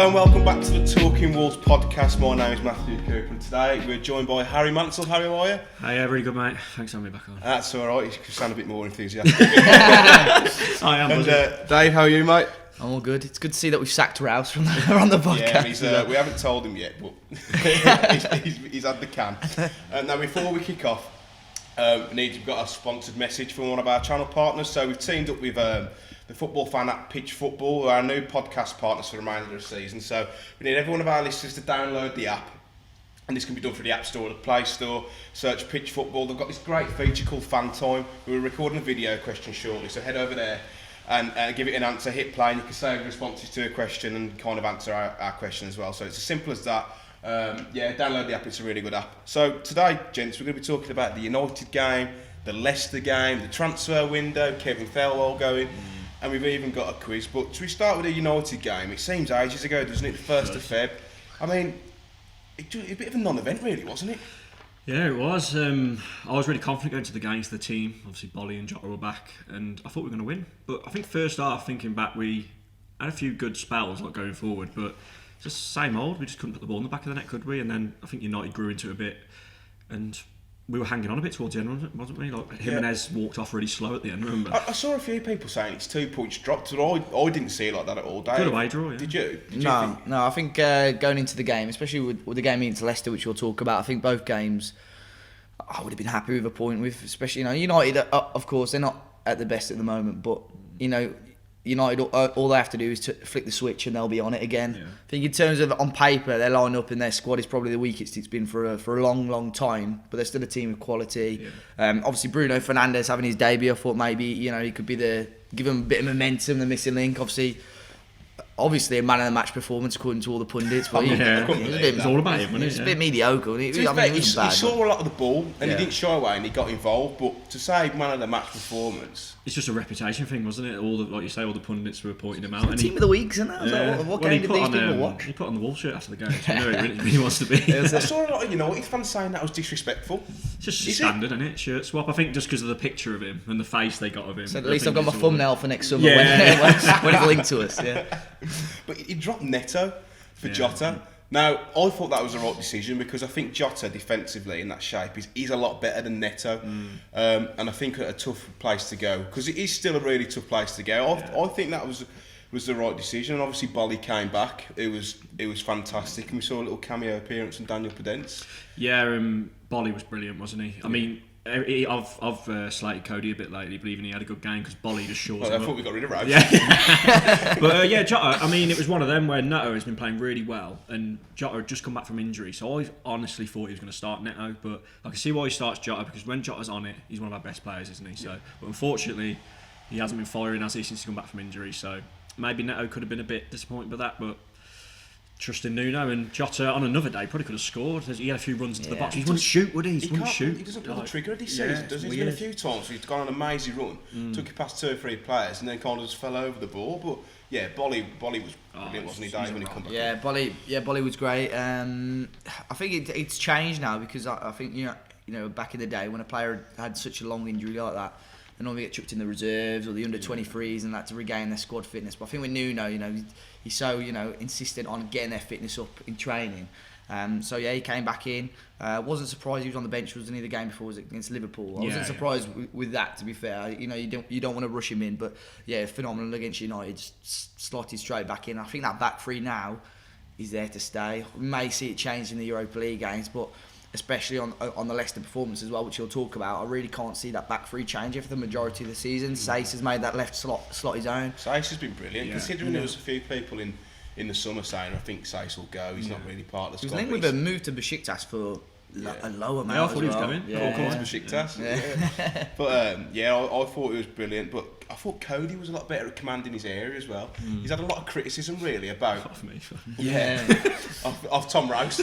Hello and welcome back to the Talking Wolves podcast. My name is Matthew Cooper and today we're joined by Harry Mansell. Harry, how are you? Hey, yeah, really good, mate. Thanks for having me back on. That's alright, you sound a bit more enthusiastic. I am. And Dave, how are you, mate? I'm all good. It's good to see that we've sacked Rouse on the podcast. Yeah, we haven't told him yet, but he's had the can. Now, before we kick off, we've got a sponsored message from one of our channel partners. So we've teamed up with the football fan at Pitch Football, our new podcast partners for the remainder of the season. So we need every one of our listeners to download the app, and this can be done through the App Store or the Play Store. Search Pitch Football. They've got this great feature called Fan Time. We're recording a video question shortly, so head over there and give it an answer, hit play, and you can say the responses to a question and kind of answer our question as well. So it's as simple as that. Download the app, it's a really good app. So today, gents, we're going to be talking about the United game, the Leicester game, the transfer window, Kevin Thelwell going, and we've even got a quiz. But should we start with the United game? It seems ages ago, doesn't it? The 1st of Feb. I mean, it was a bit of a non-event really, wasn't it? Yeah, it was. I was really confident going to the game, to the team. Obviously, Bolly and Jota were back, and I thought we were going to win. But I think first half, thinking back, we had a few good spells like going forward, but just same old. We just couldn't put the ball in the back of the net, could we? And then I think United grew into it a bit, and we were hanging on a bit towards the end, wasn't we? Like Jimenez walked off really slow at the end. Remember? I saw a few people saying it's 2 points dropped, but I didn't see it like that at all. Dave, good away draw. Yeah. Did you? No. I think going into the game, especially with the game against Leicester, which we'll talk about, I think both games I would have been happy with a point with, especially United. Of course, they're not at the best at the moment, but United, all they have to do is to flick the switch and they'll be on it again. Yeah. I think in terms of on paper, their line-up and their squad is probably the weakest it's been for a long, long time. But they're still a team of quality. Yeah. Obviously, Bruno Fernandes having his debut, I thought maybe he could be give them a bit of momentum, the missing link. Obviously, a man of the match performance according to all the pundits. But it was all about him, wasn't it? It's a bit mediocre. He saw a lot of the ball and he didn't shy away and he got involved. But to say man of the match performance, it's just a reputation thing, wasn't it? Like you say, all the pundits were pointing him out. And team of the week, isn't it? Yeah. What game did these people watch? He put on the Wolves shirt after the game, so he really wants to be. I saw a lot of United fans saying that was disrespectful. It's just standard, isn't it? Shirt swap. I think just because of the picture of him and the face they got of him. So at least I've got my thumbnail for next summer when it's linked to us. Yeah. But he dropped Neto for Jota. Now, I thought that was the right decision because I think Jota defensively in that shape is a lot better than Neto. And I think a tough place to go because it is still a really tough place to go. I think that was the right decision. And obviously, Bolly came back. It was fantastic. And we saw a little cameo appearance from Daniel Podence. Yeah, Bolly was brilliant, wasn't he? I mean, I've slated Cody a bit lately, believing he had a good game because Bolly just shores him I thought we got rid of Rose. Yeah. But Jota, I mean, it was one of them where Neto has been playing really well and Jota had just come back from injury, so I honestly thought he was going to start Neto, but I can see why he starts Jota because when Jota's on it, he's one of our best players, isn't he? So, but unfortunately, he hasn't been firing, has he, since he come back from injury, so maybe Neto could have been a bit disappointed with that, but trusting Nuno and Jota on another day probably could have scored. He had a few runs into the box. He wouldn't shoot, would he? He wouldn't shoot. He doesn't pull the trigger this season, does he? There's been a few times where he's gone on an amazing run, took it past 2 or 3 players, and then kind of just fell over the ball. But yeah, Bolly was brilliant, wasn't he, Dave, when he come back? Yeah, Bolly was great. I think it's changed now because I think back in the day when a player had such a long injury like that, they normally get chucked in the reserves or the under 23s and that to regain their squad fitness. But I think with Nuno, he's so insistent on getting their fitness up in training. He came back in. Wasn't surprised he was on the bench. Wasn't he the game before was against Liverpool? I wasn't surprised with that. To be fair, you don't want to rush him in, but yeah, phenomenal against United. Slotted straight back in. I think that back three now is there to stay. We may see it change in the Europa League games, but especially on the Leicester performance as well, which you'll talk about, I really can't see that back three changing for the majority of the season. Saïss has made that left slot his own. Saïss has been brilliant, considering there was a few people in the summer saying I think Saïss will go. He's not really part of the squad. He was linked with a move to Besiktas for a low amount. I thought he was going. To Besiktas. Yeah. But I thought he was brilliant. But I thought Cody was a lot better at commanding his area as well. He's had a lot of criticism really about of Tom Rouse.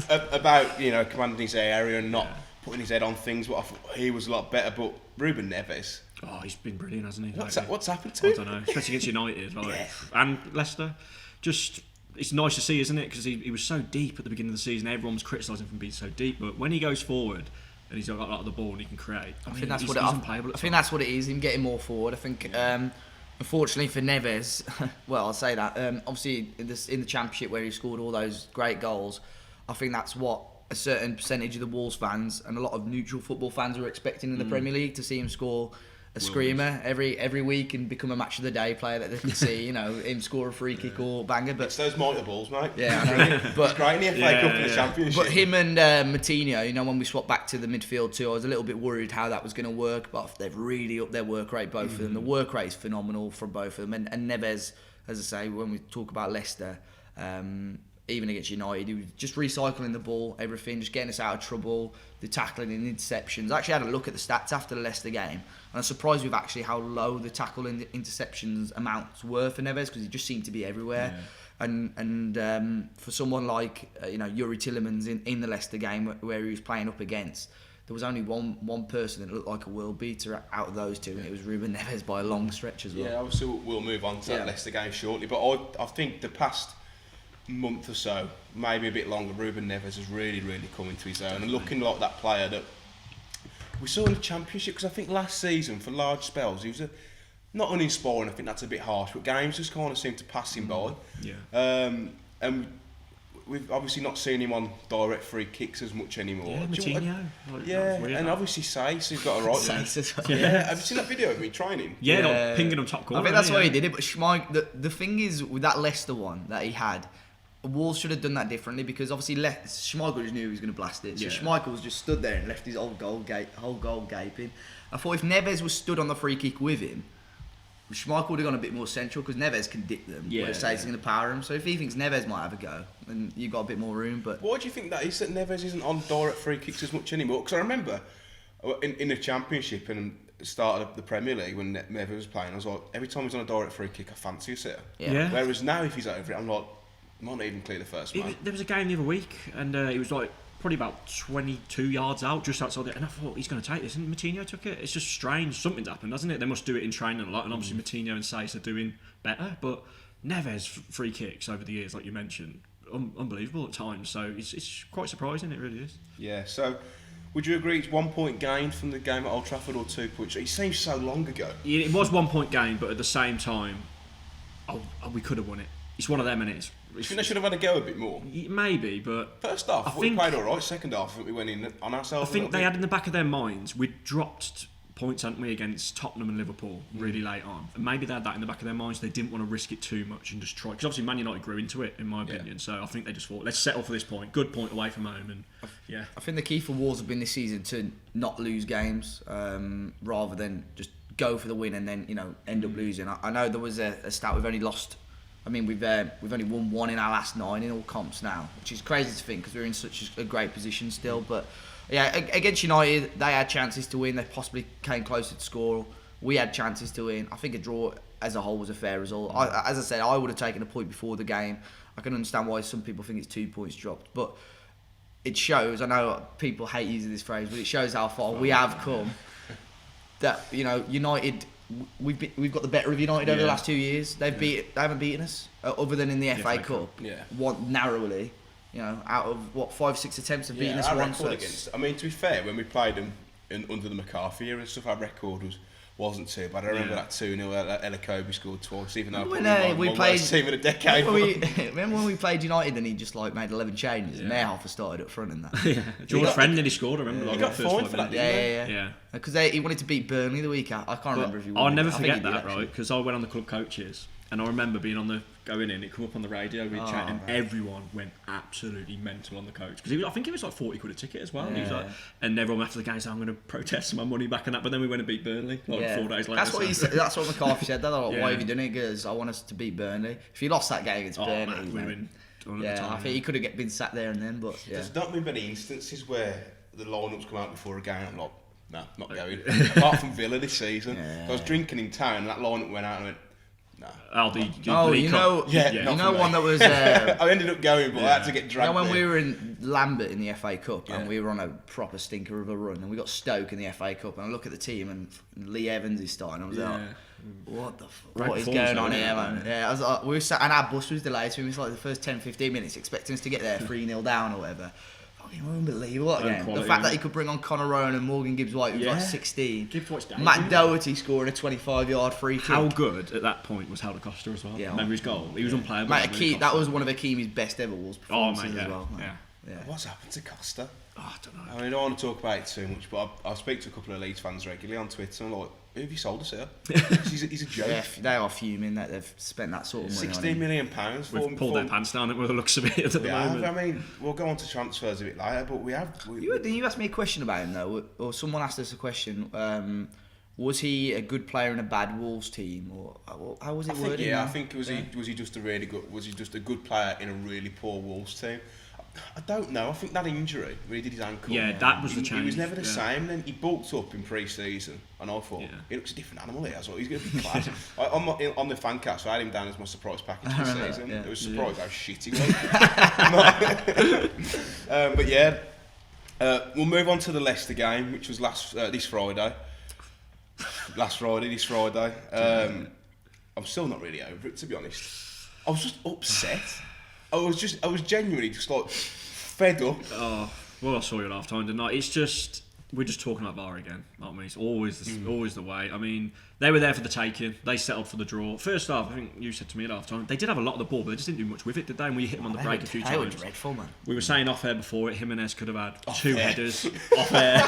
About commanding his area and not putting his head on things. But I thought he was a lot better. But Ruben Neves. Oh, he's been brilliant, hasn't he? What's happened to him? I don't know. Especially against United, and Leicester. Just it's nice to see, isn't it? Because he was so deep at the beginning of the season. Everyone was criticising him for being so deep, but when he goes forward and he's got a lot of the ball and he can create, I think that's what it is. Him getting more forward. I think Unfortunately for Neves, well, I'll say that. Obviously, in the Championship where he scored all those great goals, I think that's what a certain percentage of the Wolves fans and a lot of neutral football fans were expecting in the Premier League, to see him score a screamer every week and become a match of the day player that they can see, him score a free kick or banger. But it's those mitre balls, mate. Yeah, I know. But it's great in the FA Cup and the Championship. But him and Matinho, when we swapped back to the midfield too, I was a little bit worried how that was going to work, but they've really upped their work rate, both of them. The work rate is phenomenal from both of them. And Neves, as I say, when we talk about Leicester, even against United, he was just recycling the ball, everything, just getting us out of trouble, the tackling and interceptions. I actually had a look at the stats after the Leicester game, and I'm surprised with actually how low the tackle and the interceptions amounts were for Neves, because he just seemed to be everywhere. Yeah. And for someone like Yuri Tillemans in the Leicester game where he was playing up against, there was only one person that looked like a world beater out of those two, and it was Ruben Neves by a long stretch as well. Yeah, obviously we'll move on to that Leicester game shortly, but I think the past month or so, maybe a bit longer, Ruben Neves has really come into his own and looking like that player that we saw in the Championship, because I think last season for large spells he was not uninspiring, I think that's a bit harsh, but games just kind of seemed to pass him by. And we've obviously not seen him on direct free kicks as much anymore. Yeah, Matinho. And obviously Saïss, he's got a right. Saïss, Have you seen that video of me training? Yeah, like pinging him top corner. I think that's why he did it. But the thing is, with that Leicester one that he had, Wolves should have done that differently, because obviously Schmeichel just knew he was going to blast it. So Schmeichel was just stood there and left his whole goal gaping. I thought if Neves was stood on the free kick with him, Schmeichel would have gone a bit more central, because Neves can dip them. Whereas Saïss is going to power him. So if he thinks Neves might have a go, then you've got a bit more room. But why do you think that is, that Neves isn't on direct free kicks as much anymore? Because I remember in the Championship and the start of the Premier League when Neves was playing, I was like, every time he's on a direct free kick, I fancy a sitter. Yeah. Whereas now if he's over it, I'm like, might not even clear the first man. There was a game the other week, and it was like probably about 22 yards out, just outside it, and I thought, he's going to take this, and Matinho took it. It's just strange. Something's happened, hasn't it? They must do it in training a lot, and obviously Matinho and Saïss are doing better, but Neves free kicks over the years, like you mentioned, unbelievable at times, so it's quite surprising, it really is. Yeah, so would you agree it's 1 point gained from the game at Old Trafford, or 2 points? It seems so long ago. It was 1 point gain, but at the same time, we could have won it. It's one of them, and it's. Do you think they should have had a go a bit more? Maybe, but first half we played all right. Second half, I think we went in on ourselves. I think they had in the back of their minds, we'd dropped points, hadn't we, against Tottenham and Liverpool really late on, and maybe they had that in the back of their minds. They didn't want to risk it too much and just try, because obviously Man United grew into it, in my opinion. So I think they just thought, let's settle for this point. Good point away from home, and I think the key for Wolves have been this season to not lose games, rather than just go for the win and then end up losing. I know there was a stat we've only lost. I mean, we've only won 1 in our last 9 in all comps now, which is crazy to think, because we're in such a great position still. But yeah, against United, they had chances to win. They possibly came closer to score. We had chances to win. I think a draw as a whole was a fair result. As I said, I would have taken a point before the game. I can understand why some people think it's 2 points dropped, but it shows. I know people hate using this phrase, but it shows how far we have come. That United. We've got the better of United over the last 2 years. They haven't beaten us other than in the FA Cup. One narrowly, out of 5-6 attempts have beaten us once. I mean, to be fair, when we played them under the McCarthy era and stuff, our record wasn't too bad. I remember that 2-0 that Elakobi scored twice, even though we played team in a decade. Remember when we played United and he just made 11 changes and Mayhoff started up front in that. George Friend nearly scored. I remember. He got fined for that, yeah. Because he wanted to beat Burnley the week after. I can't remember if he won. I'll never forget that, right? Because I went on the club coaches, and I remember being going in. It come up on the radio. We chat, and everyone went absolutely mental on the coach, because I think it was like 40 quid a ticket as well. And he was like, and everyone after the game said, "I'm going to protest my money back and that." But then we went and beat Burnley 4 days later. That's what he said. That's what McCarthy said. They're like, "Why have you done it?" He goes, "I want us to beat Burnley." If you lost that game against Burnley, I think he could have been sat there and then. But there's not been many instances where the lineups come out before a game. I'm like, no, not going. Apart from Villa this season, I was drinking in town and that lineup went out and I went, no. One that was. I ended up going, but I had to get dragged. When we were in Lambert in the FA Cup and we were on a proper stinker of a run, and we got Stoke in the FA Cup, and I look at the team and Lee Evans is starting. I was like, what the fuck? What is going on here, man? Yeah, I was like, we were sat, and our bus was delayed, so it was like the first 10-15 minutes expecting us to get there 3-0 down or whatever. fucking unbelievable again. quality, The fact that isn't he could bring on Conor Rowan and Morgan Gibbs-White, who was like 16. Gibbs-White's days, Matt isn't it? Doherty scoring a 25-yard free kick. How good at that point was Helder Costa as well? Yeah. Remember his goal? He was unplayable. Mate, that was one of Hakimi's best ever Wolves performances as well. Yeah. What's happened to Costa? Oh, I don't know. I mean, I don't want to talk about it too much, but I speak to a couple of Leeds fans regularly on Twitter, and I'm like, who have you sold us here? he's a joke. Yeah, they are fuming that they've spent that sort of money on £16 him. million. We've pulled their pants down with the looks of it at the moment. I mean, we'll go on to transfers a bit later, but You asked me a question about him though, or someone asked us a question. Was he a good player in a bad Wolves team, or how was it worded? I think was he just a really good? Was he just a good player in a really poor Wolves team? I don't know. I think that injury where he did his ankle. Yeah, that was the change. He was never the same. Then he bulked up in pre-season, and I thought Yeah. he looks a different animal here. I thought he's going to be class. On the fan cast, I had him down as my surprise package for the season. Yeah. It was surprised how shit he was. But yeah, we'll move on to the Leicester game, which was this Friday. This Friday. I'm still not really over it, to be honest. I was just upset. I was genuinely just like fed up. Oh, well, I saw you at half time, didn't I? It's just, we're just talking about VAR again, aren't we? It's always the way. I mean, they were there for the taking. They settled for the draw. First half, I think you said to me at half time, they did have a lot of the ball, but they just didn't do much with it, did they? And we hit them on the break a few times. They were dreadful, man. We were saying off air before it, Jimenez could have had two headers off air.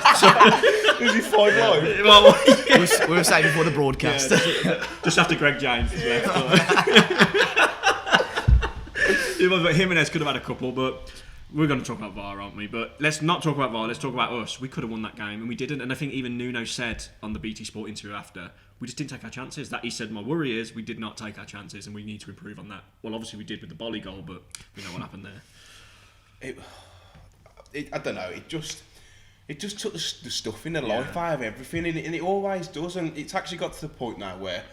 Was he 5 live? Well, We were saying before the broadcast. just after Greg James was left. But Jimenez could have had a couple, but we're going to talk about VAR, aren't we? But let's not talk about VAR, let's talk about us. We could have won that game, and we didn't. And I think even Nuno said on the BT Sport interview after, we just didn't take our chances. That he said, my worry is we did not take our chances, and we need to improve on that. Well, obviously we did with the Bolly goal, but we know what happened there. I don't know. It just took the stuff in the life out of everything, and it always does. And it's actually got to the point now where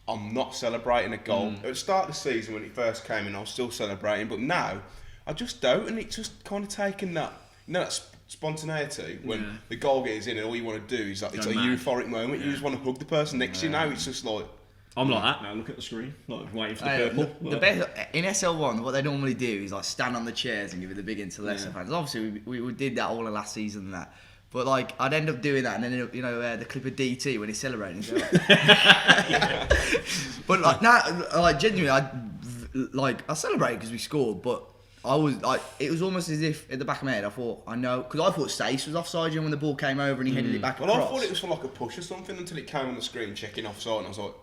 I'm not celebrating a goal. At the start of the season when it first came in, I was still celebrating, but now I just don't, and it's just kind of taken that, that spontaneity when the goal gets in and all you want to do is like, it's a euphoric moment. You just want to hug the person next to you. Now it's just like, I'm like that now. Look at the screen, like waiting for the purple. The best in SL1, what they normally do is like stand on the chairs and give it the big into Leicester fans. Obviously, we did that all of last season and that. But like, I'd end up doing that, and then the clip of DT when he's celebrating. So, but like now, like genuinely, I celebrated because we scored. But I was like, it was almost as if in the back of my head, I thought, I know, because I thought Stace was offside when the ball came over and he headed it back across. Well, I thought it was for like a push or something until it came on the screen checking offside, and I was like,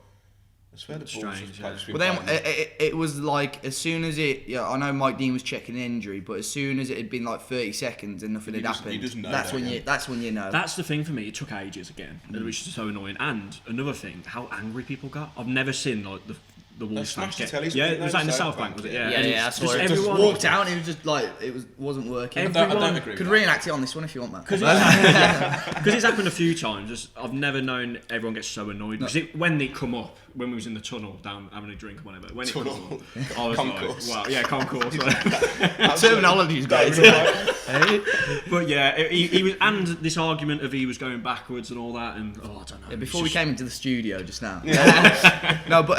I swear the ball's just But then it was like, as soon as I know Mike Dean was checking the injury, but as soon as it had been like 30 seconds and nothing had happened, you just know that's when you know. That's the thing for me. It took ages again, which is so annoying. And another thing, how angry people got. I've never seen like the Wolves fans get. Yeah, was that in the South Bank? Was it? Yeah, Yeah. Just everyone walked out. And it was just like wasn't working. I don't agree. Could reenact it on this one if you want, Matt. Because it's happened a few times. I've never known everyone gets so annoyed because when they come up, when we was in the tunnel down having a drink or whatever, when it comes up, I was Concourse. like, wow, yeah, concourse. Terminologies, guys. But yeah, he was, and this argument of he was going backwards and all that, and I don't know. Yeah, before we came into the studio just now. No, but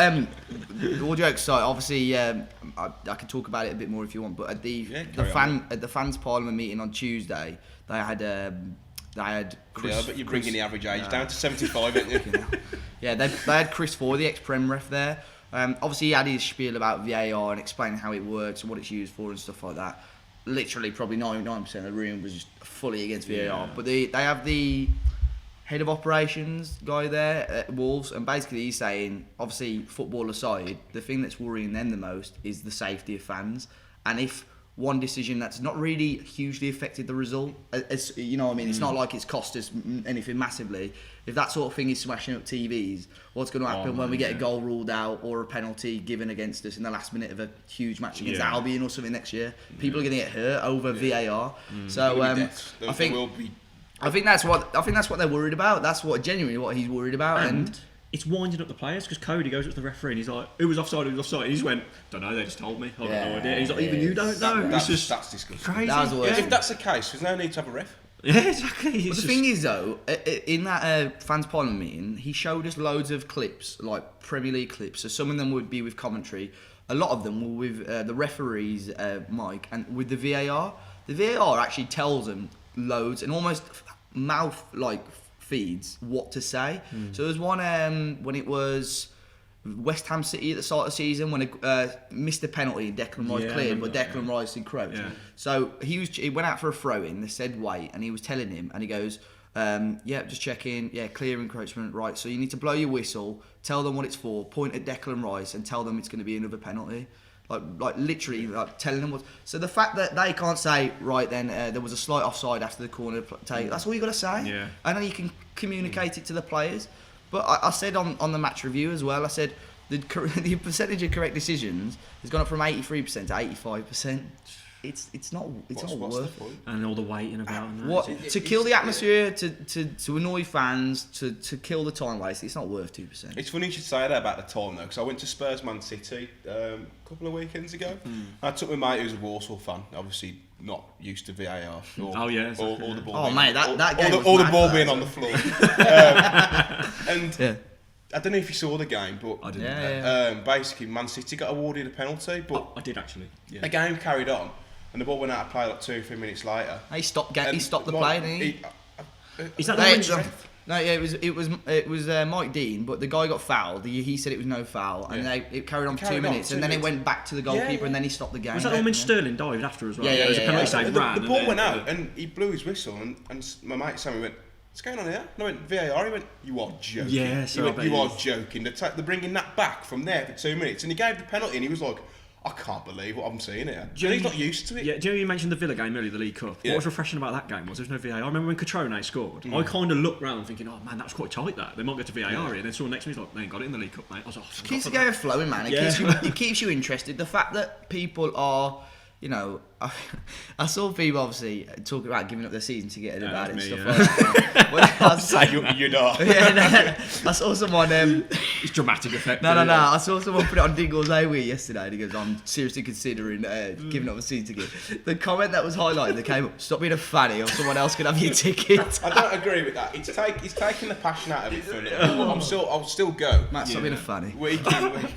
all jokes aside, obviously I can talk about it a bit more if you want. But at the fans Parliament meeting on Tuesday, they had Chris. Yeah, but you're bringing the average age down to 75, aren't you? Yeah, they had Chris Ford, the ex-Prem ref there. Obviously, he had his spiel about VAR and explaining how it works and what it's used for and stuff like that. Literally, probably 99% of the room was just fully against VAR. But they have the head of operations guy there at Wolves, and basically he's saying, obviously, football aside, the thing that's worrying them the most is the safety of fans. And if one decision that's not really hugely affected the result, you know what I mean? It's not like it's cost us anything massively. If that sort of thing is smashing up TVs, what's going to happen when we get a goal ruled out or a penalty given against us in the last minute of a huge match against Albion or something next year? People are going to get hurt over VAR. So I think that's what they're worried about. That's genuinely what he's worried about. And it's winding up the players because Cody goes up to the referee and he's like, "Who was offside? Who was offside?" And he just went, "Don't know. They just told me. I've got no idea." And he's like, "Even you don't know." That's disgusting. Crazy. That was the worst. If that's the case, there's no need to have a ref. Yeah, exactly. But the thing is, though, in that fans parliament meeting, he showed us loads of clips, like Premier League clips. So some of them would be with commentary. A lot of them were with the referees, Mike, and with the VAR. The VAR actually tells them loads and almost mouth like feeds what to say. So there was one when it was West Ham City at the start of the season when it missed a penalty, Declan Rice cleared, but Declan Rice encroached. Yeah. So he went out for a throw in. They said wait, and he was telling him, and he goes, just checking, clear encroachment, right. So you need to blow your whistle, tell them what it's for, point at Declan Rice, and tell them it's going to be another penalty. Like literally, like telling them what. So the fact that they can't say right then there was a slight offside after the corner take, that's all you got to say. Yeah. And then you can communicate it to the players. But I said on the match review as well, I said the percentage of correct decisions has gone up from 83% to 85%. It's not worth it. And all the waiting about and that. What to kill the atmosphere, to annoy fans, to kill the time waste. It's not worth 2%. It's funny you should say that about the time though, because I went to Spurs Man City a couple of weekends ago. I took my mate who's a Walsall fan, obviously not used to VAR. Or the ball. Oh mate, that game all the ball being on the floor. I don't know if you saw the game, but I didn't. Basically Man City got awarded a penalty, but I did actually. Yeah. The game carried on. And the ball went out of play like 2-3 minutes later. He stopped the play, didn't he? Is that the No, yeah, it was Mike Dean, but the guy got fouled. He said it was no foul, and it carried on for 2 minutes, and then it went back to the goalkeeper, and then he stopped the game. Was that when Sterling dived after as well? Yeah, there was a penalty save, the ball went out, and he blew his whistle, and my mate Sammy went, "What's going on here?" And I went, "VAR." He went, "You are joking." Yeah, you are joking. They're bringing that back from there for 2 minutes, and he gave the penalty, and he was like, I can't believe what I'm seeing here. He's not used to it. Yeah, do you know you mentioned the Villa game earlier, the League Cup? What was refreshing about that game was there was no VAR. I remember when Catrone scored, I kind of looked round thinking, oh man, that was quite tight that. They might get to VAR here. And then someone next to me was like, they ain't got it in the League Cup, mate. I was like, oh, keeps the game flowing, man. It keeps you interested. The fact that people are, you know, I saw people obviously talking about giving up their season to get about it and stuff like that. I'd say you're not. I saw someone. It's dramatic effect. No. I saw someone put it on Dingle's Away yesterday, and he goes, "I'm seriously considering giving up a season ticket." The comment that was highlighted that came up: "Stop being a fanny, or someone else can have your ticket." I don't agree with that. It's taking the passion out of it for a little. I'll still go. Matt, stop being a fanny. Week in, week.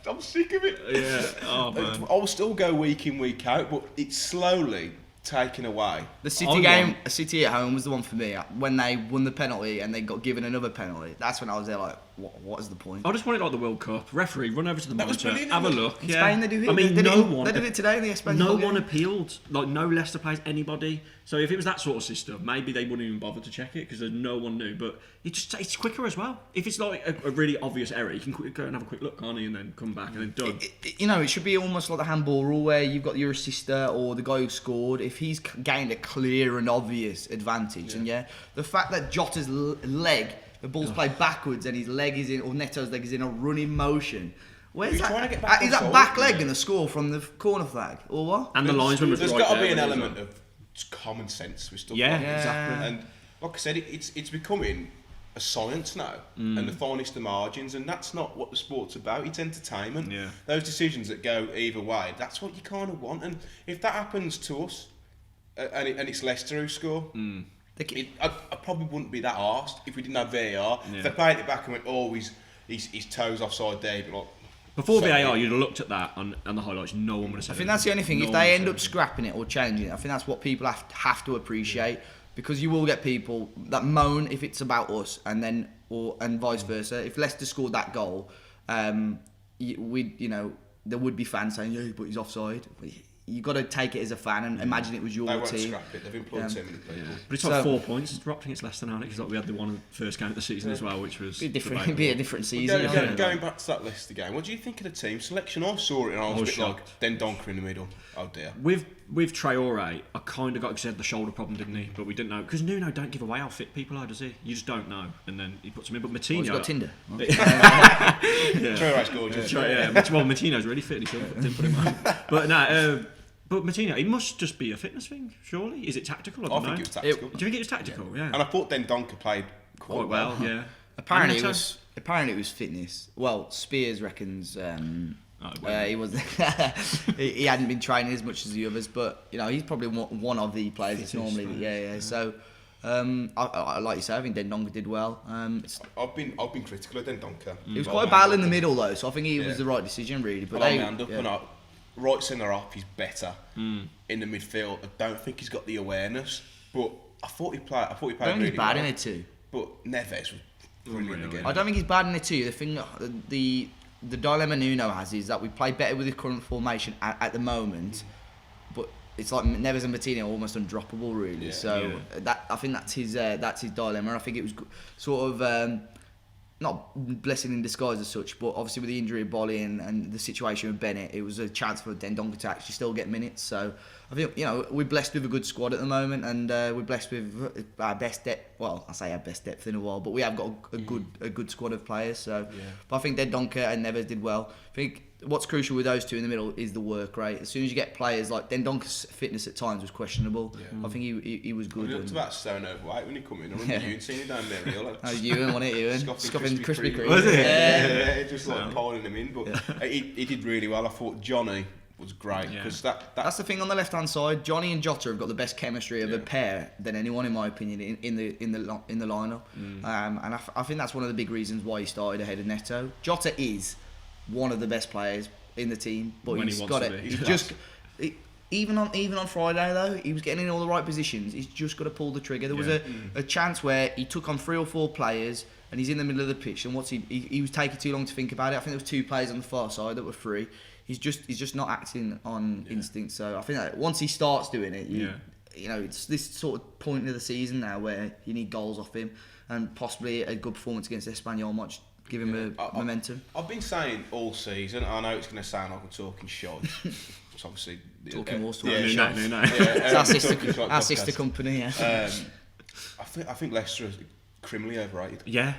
I'm sick of it. Yeah. Oh man. I'll still go week in, week out, but it's slowly taken away. The City game, City at home was the one for me. When they won the penalty and they got given another penalty, that's when I was there like, what is the point? I just want it like the World Cup. Referee, run over to the monitor, have a look. In Spain they do it. I mean, they did it today in the Spain. No one appealed. Like no Leicester players, anybody. So if it was that sort of system, maybe they wouldn't even bother to check it because no one knew. But it's quicker as well. If it's like a really obvious error, you can go and have a quick look, can't you, and then come back and then done. It should be almost like the handball rule where you've got your assister or the guy who scored. If he's gained a clear and obvious advantage, and the fact that Jota's leg, the ball's played backwards and his leg is in, or Neto's leg is in a running motion. Where's that? Trying to get back is that back leg going to score from the corner flag or what? And the linesman was There's right got to there be an element of common sense with stuff. Exactly. And like I said, it's becoming a science now, and the finest the margins, and that's not what the sport's about. It's entertainment. Yeah. Those decisions that go either way, that's what you kind of want. And if that happens to us, and it's Leicester who score, I probably wouldn't be that arsed if we didn't have VAR. If they played it back and went, oh, his toes offside there, but like, before VAR, you'd have looked at that and the highlights. No one would have said. I think that's the only thing. If they end up scrapping it or changing it, I think that's what people have to appreciate, because you will get people that moan if it's about us, and vice versa. If Leicester scored that goal, there would be fans saying, "Yeah, but he's offside." You got to take it as a fan and imagine it was your they won't team. Scrap it. They've employed too many people. But it's like 4 points. It's dropped against Leicester now, because we had the one first game of the season as well, which was It'd be a different season. Going back to that Leicester game, what do you think of the team selection? I saw it and I was a bit shocked. Like, Dendoncker in the middle. Oh dear. With Traore, I kind of got excited the shoulder problem, didn't he? But we didn't know, because Nuno don't give away how fit people are, does he? You just don't know, and then he puts them in. But Matinho, he's got Tinder. Traore's gorgeous. Well, Matino's really fit. He didn't put him on. But no. But Matinho, it must just be a fitness thing, surely? Is it tactical? I think it was tactical. Do you think it was tactical? Yeah. And I thought Dendoncker played quite well. Yeah. Apparently it was fitness. Well, Spears reckons he was he hadn't been training as much as the others, but he's probably one of the players that's normally So I like you say, I think Dendoncker did well. I've been critical of Dendoncker. He was quite a battle in the middle though, so I think he was the right decision really. But right centre off, he's better. In the midfield, I don't think he's got the awareness. But I thought he played. I thought he played I don't think really he's bad well. in it too. But Neves was brilliant again. I don't think he's bad in it too. The thing, the dilemma Nuno has is that we play better with the current formation at the moment, but it's like Neves and Martinez are almost undroppable, really. That I think that's his dilemma. I think it was sort of not blessing in disguise as such, but obviously with the injury of Bolly and the situation with Bennett, it was a chance for Dendoncker to actually still get minutes. So I think we're blessed with a good squad at the moment, and we're blessed with our best depth. Well, I say our best depth in a while, but we have got a good squad of players. So, but I think Dendoncker and Neves did well. I think what's crucial with those two in the middle is the work rate. As soon as you get players like Dendoncker's fitness at times was questionable. I think he was good. He looked about stone overweight when he come in. I remember you seeing him down there. Ewan, wasn't it, Ewan? Scoffing Krispy Kreme. Was it? Yeah, just like piling him in. But he did really well. I thought Johnny was great because that's the thing on the left hand side. Johnny and Jota have got the best chemistry of a pair than anyone, in my opinion, in the lineup. And I think that's one of the big reasons why he started ahead of Neto. Jota is one of the best players in the team, but he's got it. He's just even on Friday though, he was getting in all the right positions. He's just got to pull the trigger. There was a chance where he took on 3 or 4 players, and he's in the middle of the pitch. And he was taking too long to think about it. I think there was 2 players on the far side that were free. He's just not acting on instinct. So I think that once he starts doing it, it's this sort of point of the season now where you need goals off him, and possibly a good performance against Espanyol might just give him momentum. I've been saying all season, I know it's going to sound like I'm talking shite. It's obviously talking more No. It's our sister company. I think Leicester is criminally overrated. Yeah,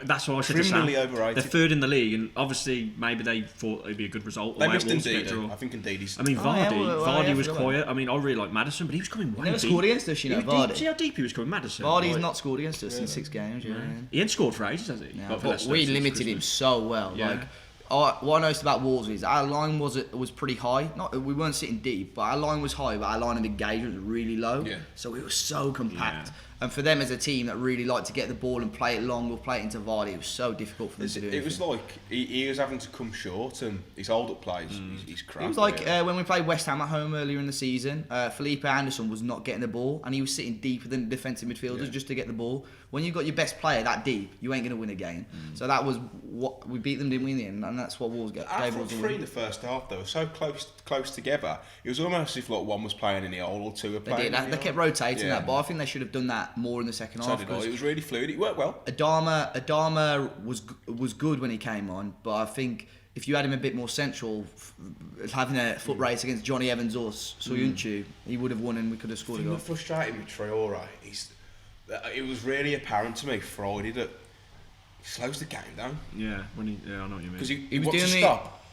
that's what I said. Criminally overrated. They're 3rd in the league, and obviously maybe they thought it'd be a good result. They missed Indeed. I think Indeed is. I mean, Vardy was quiet. I mean, I really like Madison, but he was coming way deep. He never scored against us, Vardy. See how deep he was coming, Madison. Vardy's not scored against us in 6 games. He ain't scored for ages, has he? No, but we limited him so well. What I noticed about Wolves is our line was pretty high. We weren't sitting deep, but our line was high, but our line of engagement was really low. So we were so compact. And for them as a team that really liked to get the ball and play it long or play it into Vardy, it was so difficult for them to do. It was like he was having to come short, and his hold-up plays, he's crap. It was like when we played West Ham at home earlier in the season, Felipe Anderson was not getting the ball, and he was sitting deeper than defensive midfielders just to get the ball. When you've got your best player that deep, you ain't going to win a game. So that was what we beat them, didn't we, in the end? And that's what Wolves gave After us. 3 in the first half, they were so close together. It was almost as if like one was playing in the hole or 2 were playing. They kept rotating that, but I think they should have done that more in the second half. It was really fluid. It worked well. Adama was good when he came on, but I think if you had him a bit more central, having a foot race against Johnny Evans or Soyuncu, he would have won and we could have scored a goal. The frustrating with Traore, it was really apparent to me Friday that he slows the game down. Yeah, I know what you mean. Because he wants to stop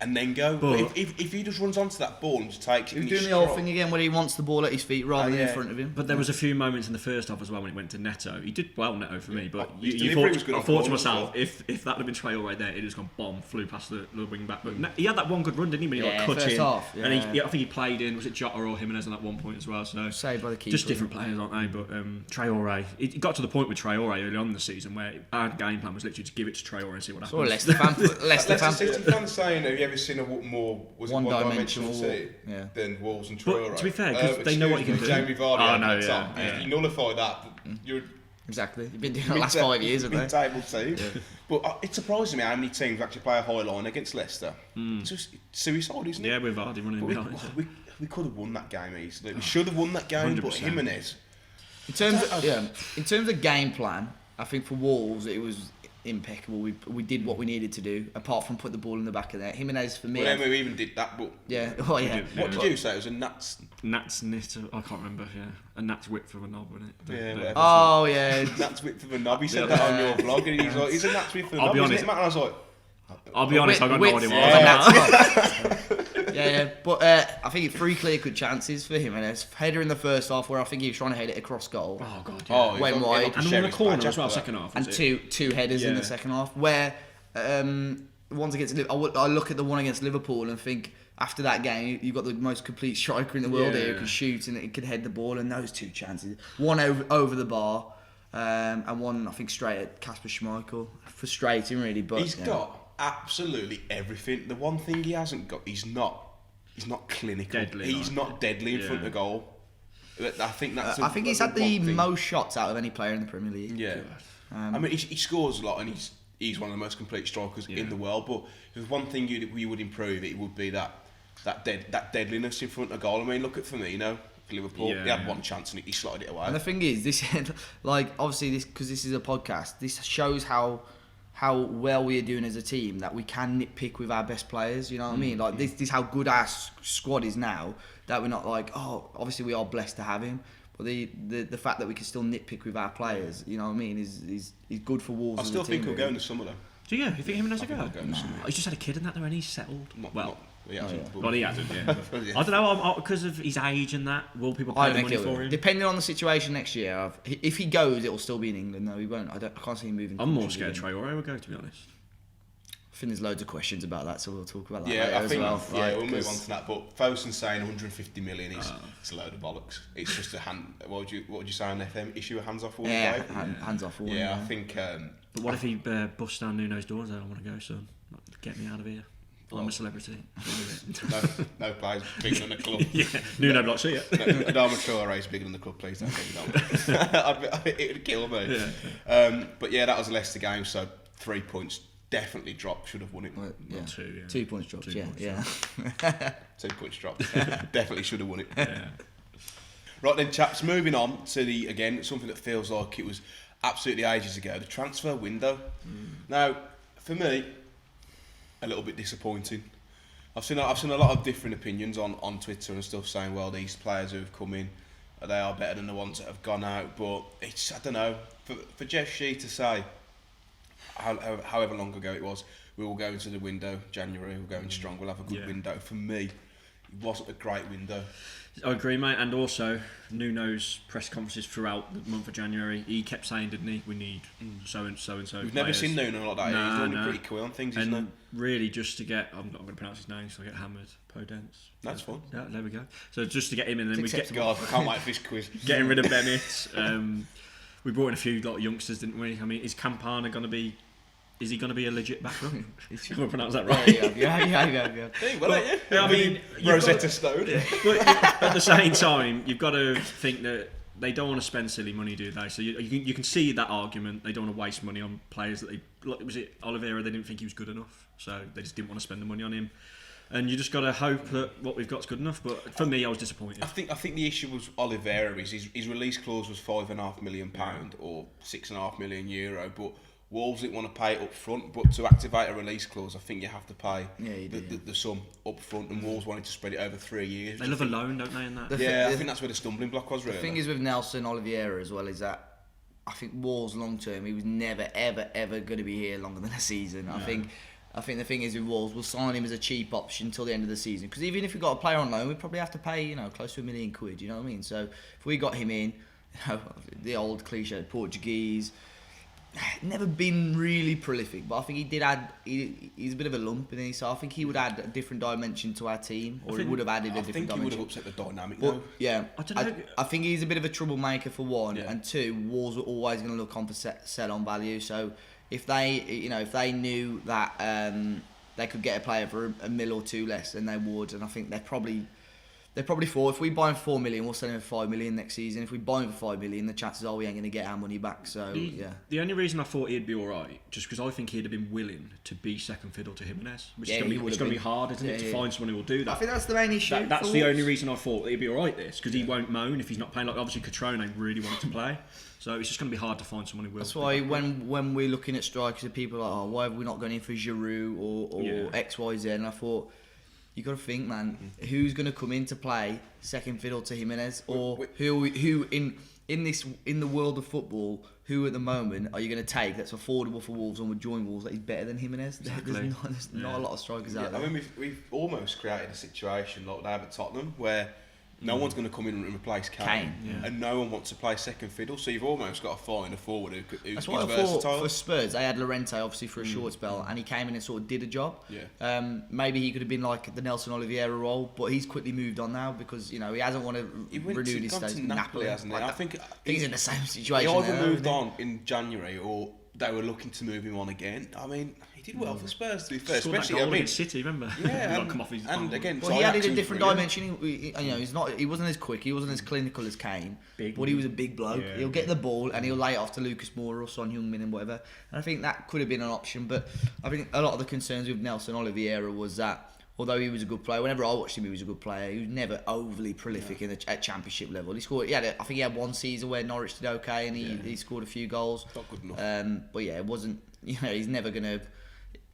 and then go. But if he just runs onto that ball and just takes it, he was doing the old thing again where he wants the ball at his feet rather than in front of him. But there was a few moments in the first half as well when it went to Neto. He did well, Neto, for me. But I thought to myself, if that had been Traore right there, it'd just gone bomb, flew past the wing back. But he had that one good run, didn't he? When he cut in, half, and I think he played in. Was it Jota or Jimenez at one point as well? So saved by the keeper. Just different players, aren't they? But Traore, it got to the point with Traore early on in the season where our game plan was literally to give it to Traore and see what happens. Leicester fans saying, have you ever seen a more one-dimensional team than Wolves and Traore? But to be fair, because they know what you can do. Jamie Vardy you nullify that. Exactly. You've been doing it the last 5 years, haven't you? Table team. But it surprises me how many teams actually play a high line against Leicester. It's just suicide, isn't it? Yeah, with Vardy running behind. We could have won that game easily. We should have won that game, 100%. But Jimenez. In terms of game plan, I think for Wolves it was impeccable. We did what we needed to do, apart from put the ball in the back of there. Jimenez for me. Well, we even did that, but What did you say? It was a Nats knit. I can't remember. Yeah, a Nats width of a knob, wasn't it? Nats width of a knob. He said that on your vlog, and he's like, "He's a Nats width of a knob." Isn't it, Matt? And I was like, I'll be honest, I got no idea what. But I think 3 clear-cut chances for him, and a header in the first half where I think he was trying to head it across goal. Oh god, yeah. Went wide, and on the corner as well. Second half, and two headers in the second half. Where one's against Liverpool, I look at the one against Liverpool and think after that game you've got the most complete striker in the world here who can shoot and it could head the ball. And those 2 chances, one over the bar, and one I think straight at Kasper Schmeichel. Frustrating, really, but he's got absolutely everything. The one thing he hasn't got, he's not he's not clinical. Deadly, He's not deadly in front of goal. I think that's. I think he's had the most shots out of any player in the Premier League. Yeah, I mean he scores a lot, and he's one of the most complete strikers in the world. But if there's one thing you would improve, it would be that deadliness in front of goal. I mean, look at Firmino for Liverpool. He had one chance and he slotted it away. And the thing is, this obviously because this is a podcast, this shows how well we are doing as a team, that we can nitpick with our best players. You know what I mean? Like this is how good our squad is now. That we're not like, oh, obviously we are blessed to have him, but the fact that we can still nitpick with our players, you know what I mean, is good for Wolves. I still think he'll go in the summer though. Do you? You think him and has a go? Nah. He's just had a kid and that though, and he's settled. He hasn't. Well, he hasn't. Yeah. I don't know, because of his age and that. Will people pay the money for him? Depending on the situation next year, if he goes, it'll still be in England. No, he won't. I can't see him moving. I'm more scared Traore would go, to be honest. I think there's loads of questions about that, so we'll talk about that later I think, as well. we'll move on to that. But Fosun's saying 150 million is it's a load of bollocks. It's just a hand. What would you say on FM? Issue a hands-off warning? Hands off warning. Yeah, I think. But what if he busts down Nuno's doors? I don't want to go, son. Get me out of here. I'm a celebrity. no players bigger than the club. Yeah, Nuno not see it. Adama Traore is bigger than the club, please don't take it on. It would kill me. Yeah. But yeah, that was a Leicester game, so 3 points definitely dropped. Should have won it. Well, yeah. 2 points dropped. 2 points Yeah. 2 points dropped. Definitely should have won it. Yeah. Right then, chaps. Moving on to something that feels like it was absolutely ages ago. The transfer window. Now, for me, a little bit disappointing. I've seen a lot of different opinions on Twitter and stuff saying, well, these players who have come in, they are better than the ones that have gone out. But I don't know. For Jeff Shee to say, however long ago it was, we will go into the window January, we'll go in strong, we'll have a good window. For me, it wasn't a great window. I agree, mate. And also, Nuno's press conferences throughout the month of January, he kept saying, didn't he, we need so and so. We've never seen Nuno like that. He's normally pretty cool on things, isn't he? And really, just to get, I'm not going to pronounce his name, so I get hammered. Podence. That's fun. Yeah, there we go. So just to get him in, and then we get. God, I can't wait for this quiz. Getting rid of Bennett. We brought in a few youngsters, didn't we? I mean, is Campana going to be? Is he going to be a legit back row? Can I pronounce that right? Yeah. Hey, well, I mean, Rosetta Stone. But at the same time, you've got to think that they don't want to spend silly money, do they? So you can see that argument. They don't want to waste money on players that was it Oliveira? They didn't think he was good enough, so they just didn't want to spend the money on him. And you just got to hope that what we've got's good enough. But for me, I was disappointed. I think the issue was Oliveira. His release clause was £5.5 million or €6.5 million, but Wolves didn't want to pay it up front, but to activate a release clause, I think you have to pay the sum up front, and Wolves wanted to spread it over 3 years. They love a loan, don't they, in that? I think that's where the stumbling block was, really. The thing is with Nelson Oliveira as well is that I think Wolves long term, he was never, ever, ever going to be here longer than a season. I think the thing is with Wolves, we'll sign him as a cheap option until the end of the season, because even if we got a player on loan, we'd probably have to pay close to £1 million, you know what I mean? So if we got him in, the old cliche Portuguese, never been really prolific, but I think he did add. He's a bit of a lump, isn't he? So I think he would add a different dimension to our team, or he would have added a different dimension. I think he would have upset the dynamic. But, yeah, I don't know. I think he's a bit of a troublemaker for one, and two, Wolves were always going to look on for sell on value. So if they knew that they could get a player for $1 million or $2 less, then they would, and I think they probably thought if we buy him for $4 million, we'll sell him for $5 million next season. If we buy him for $5 million, the chances are we ain't going to get our money back. So the only reason I thought he'd be all right, just because I think he'd have been willing to be second fiddle to Jimenez, which is going to be hard, isn't it, to find someone who will do that. I think that's the main issue. That's the only reason I thought he'd be all right. Because he won't moan if he's not playing. Like obviously Catrone really wanted to play, so it's just going to be hard to find someone who will. That's why when we're looking at strikers, people are like, oh, why have we not gone in for Giroud or X, Y, Z? And I thought, you got to think, man, who's going to come in to play second fiddle to Jimenez, or who in the world of football, who at the moment are you going to take that's affordable for Wolves and would join Wolves that is better than Jimenez? Exactly. There's not a lot of strikers out there. I mean, we've almost created a situation like they have at Tottenham where no one's going to come in and replace Kane. And no one wants to play second fiddle, so you've almost got to find a forward who's That's what versatile. I thought for Spurs. They had Llorente obviously for a short spell, and he came in and sort of did a job. Maybe he could have been like the Nelson Oliveira role, but he's quickly moved on now because he hasn't want to renew his stays. Napoli, hasn't he? I think he's in the same situation. He either moved on in January or they were looking to move him on again. I mean, he did well for Spurs, to be fair. Scored that Especially, goal against City, remember? Yeah, Like, come off his and again, Well, he added a Ajax different was brilliant. dimension. He wasn't as quick, he wasn't as clinical as Kane, Big. but he was a big bloke. Yeah. He'll get the ball and he'll lay it off to Lucas Moura or Son Heung-min and whatever. And I think that could have been an option. But I think a lot of the concerns with Nelson Oliveira was that, although he was a good player, whenever I watched him, he was a good player. He was never overly prolific at championship level. He scored. I think he had one season where Norwich did okay, and he scored a few goals. Not good enough. But yeah, it wasn't. He's never gonna.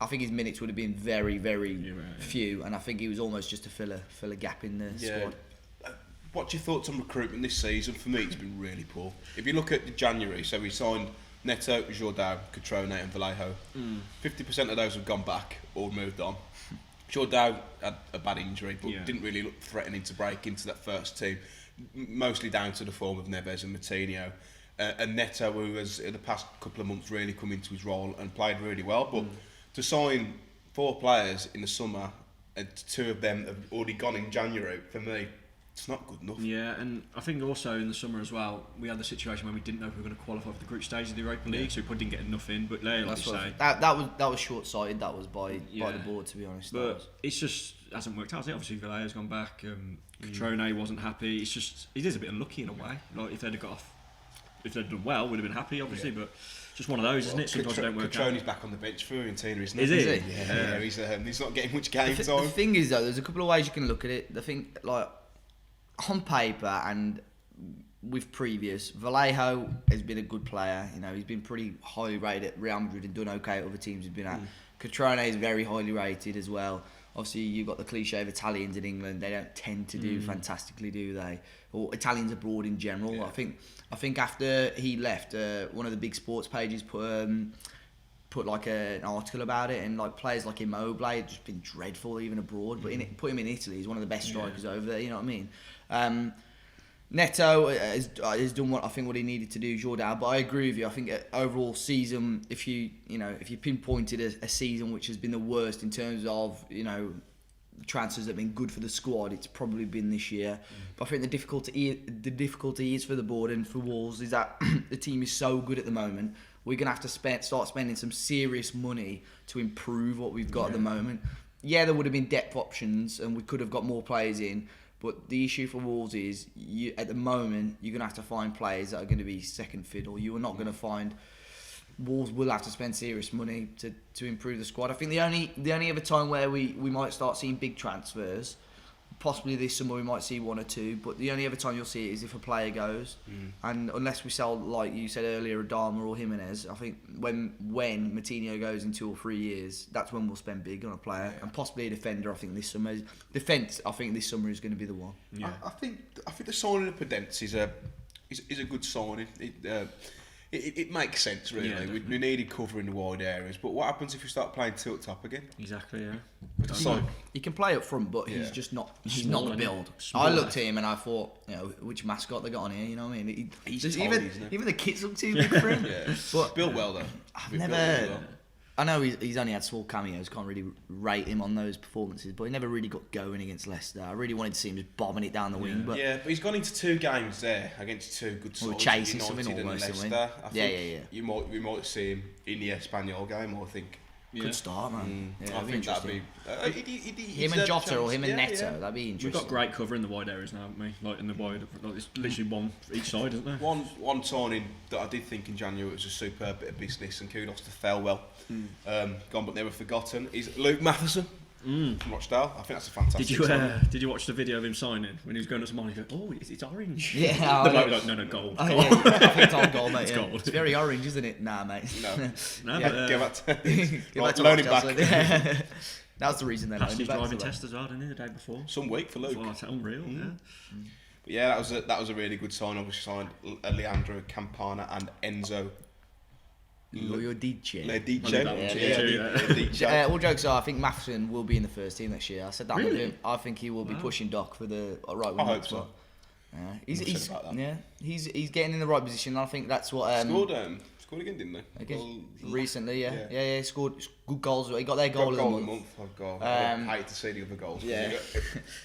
I think his minutes would have been very, very few, and I think he was almost just to fill a gap in the squad. What's your thoughts on recruitment this season? For me, it's been really poor. If you look at January, so we signed Neto, Jordan, Catrone and Vallejo. 50% of those have gone back or moved on. Jordan had a bad injury, but didn't really look threatening to break into that first team, mostly down to the form of Neves and Moutinho. And Neto, who has in the past couple of months really come into his role and played really well. But to sign 4 players in the summer and 2 of them have already gone in January, for me, it's not good enough. Yeah, and I think also in the summer as well, we had the situation where we didn't know if we were going to qualify for the group stage of the Europa League, so we probably didn't get enough in. But like you say, that was short-sighted. That was by the board, to be honest. But it's just hasn't worked out. Obviously, Vallejo's gone back. Catrone wasn't happy. It is a bit unlucky in a way. Like if they'd have got off, if they'd done well, we'd have been happy, obviously. But just one of those, isn't it? Sometimes they don't work out. Catrone's back on the bench for Fiorentina, isn't he? Is he? Yeah, he's not getting much game The time. thing is, though, there's a couple of ways you can look at it. The thing, like on paper and with previous, Vallejo has been a good player. He's been pretty highly rated at Real Madrid and done okay at other teams he's been at. Catrone is very highly rated as well. Obviously, you've got the cliche of Italians in England. They don't tend to do fantastically, do they? Or Italians abroad in general. Yeah. I think after he left, one of the big sports pages put like an article about it, and like players like Immobile had just been dreadful even abroad. But put him in Italy, he's one of the best strikers over there. You know what I mean? Neto has done what he needed to do, Jordan. But I agree with you. I think overall season, if you pinpointed a season which has been the worst in terms of transfers that have been good for the squad, it's probably been this year. But I think the difficulty is for the board and for Wolves is that the team is so good at the moment. We're gonna have to start spending some serious money to improve what we've got at the moment. Yeah, there would have been depth options and we could have got more players in. But the issue for Wolves is, at the moment, you're going to have to find players that are going to be second fiddle. You are not going to find... Wolves will have to spend serious money to improve the squad. I think the only other time where we might start seeing big transfers, possibly this summer we might see 1 or 2, but the only other time you'll see it is if a player goes. And unless we sell, like you said earlier, Adama or Jimenez, I think when Moutinho goes in 2 or 3 years, that's when we'll spend big on a player, and possibly a defender. I think this summer is going to be the one. Yeah. I think the signing of Podence is a good signing. It makes sense, really. Yeah, we needed cover in the wide areas, but what happens if we start playing tilt top again? Exactly, yeah. So, he can play up front, but he's just not. He's Small, not the isn't he? build. Small. I looked at him and I thought, which mascot they got on here? You know what I mean? He's just tiny, isn't he? even the kits look too big for him. but built well though. I've Built never. really well. I know he's only had small cameos. Can't really rate him on those performances, but he never really got going against Leicester. I really wanted to see him just bombing it down the wing. But But he's gone into 2 games there against 2 good sides. chasing United something and almost, Leicester. didn't I think Yeah. we might see him in the Espanyol game, I think. good start, man. Yeah, I that'd be think that'd interesting. be. Him and Jota or him and Neto, that'd be interesting. We've got great cover in the wide areas now, haven't we? Like in the wide, like it's literally one for each side, isn't there? One signing that I did think in January was a superb bit of business, and kudos to Thelwell. Gone but never forgotten. Is Luke Matheson from Rochdale. I think that's a fantastic. Did you watch the video of him signing when he was going up to mine? He goes, "Oh, it's orange." Yeah, The bloke like, no, gold. Oh, gold. yeah. I think it's on goal, mate. It's yeah. gold. It's very orange, isn't it? Nah, mate. No, No, Yeah, but, give that to Give right, that to loan him Rochdale, back. so- That's the reason they passed loaned his him back. driving so test as well, didn't he, the day before? Some week for Luke. Well, that's unreal. Yeah. But yeah, that was a really good sign. Obviously signed Leandro Campana and Enzo Lodice. Ledice. All jokes are, I think Matheson will be in the first team next year. I said that with Really? him. I think he will be pushing Doc for the right wing I hope back so. spot. He's about that. he's getting in the right position. I think that's what Scored Scored again, didn't they? Again, recently, yeah. He scored good goals. He got their goal of the month. Oh God, I hate to see the other goals. Yeah.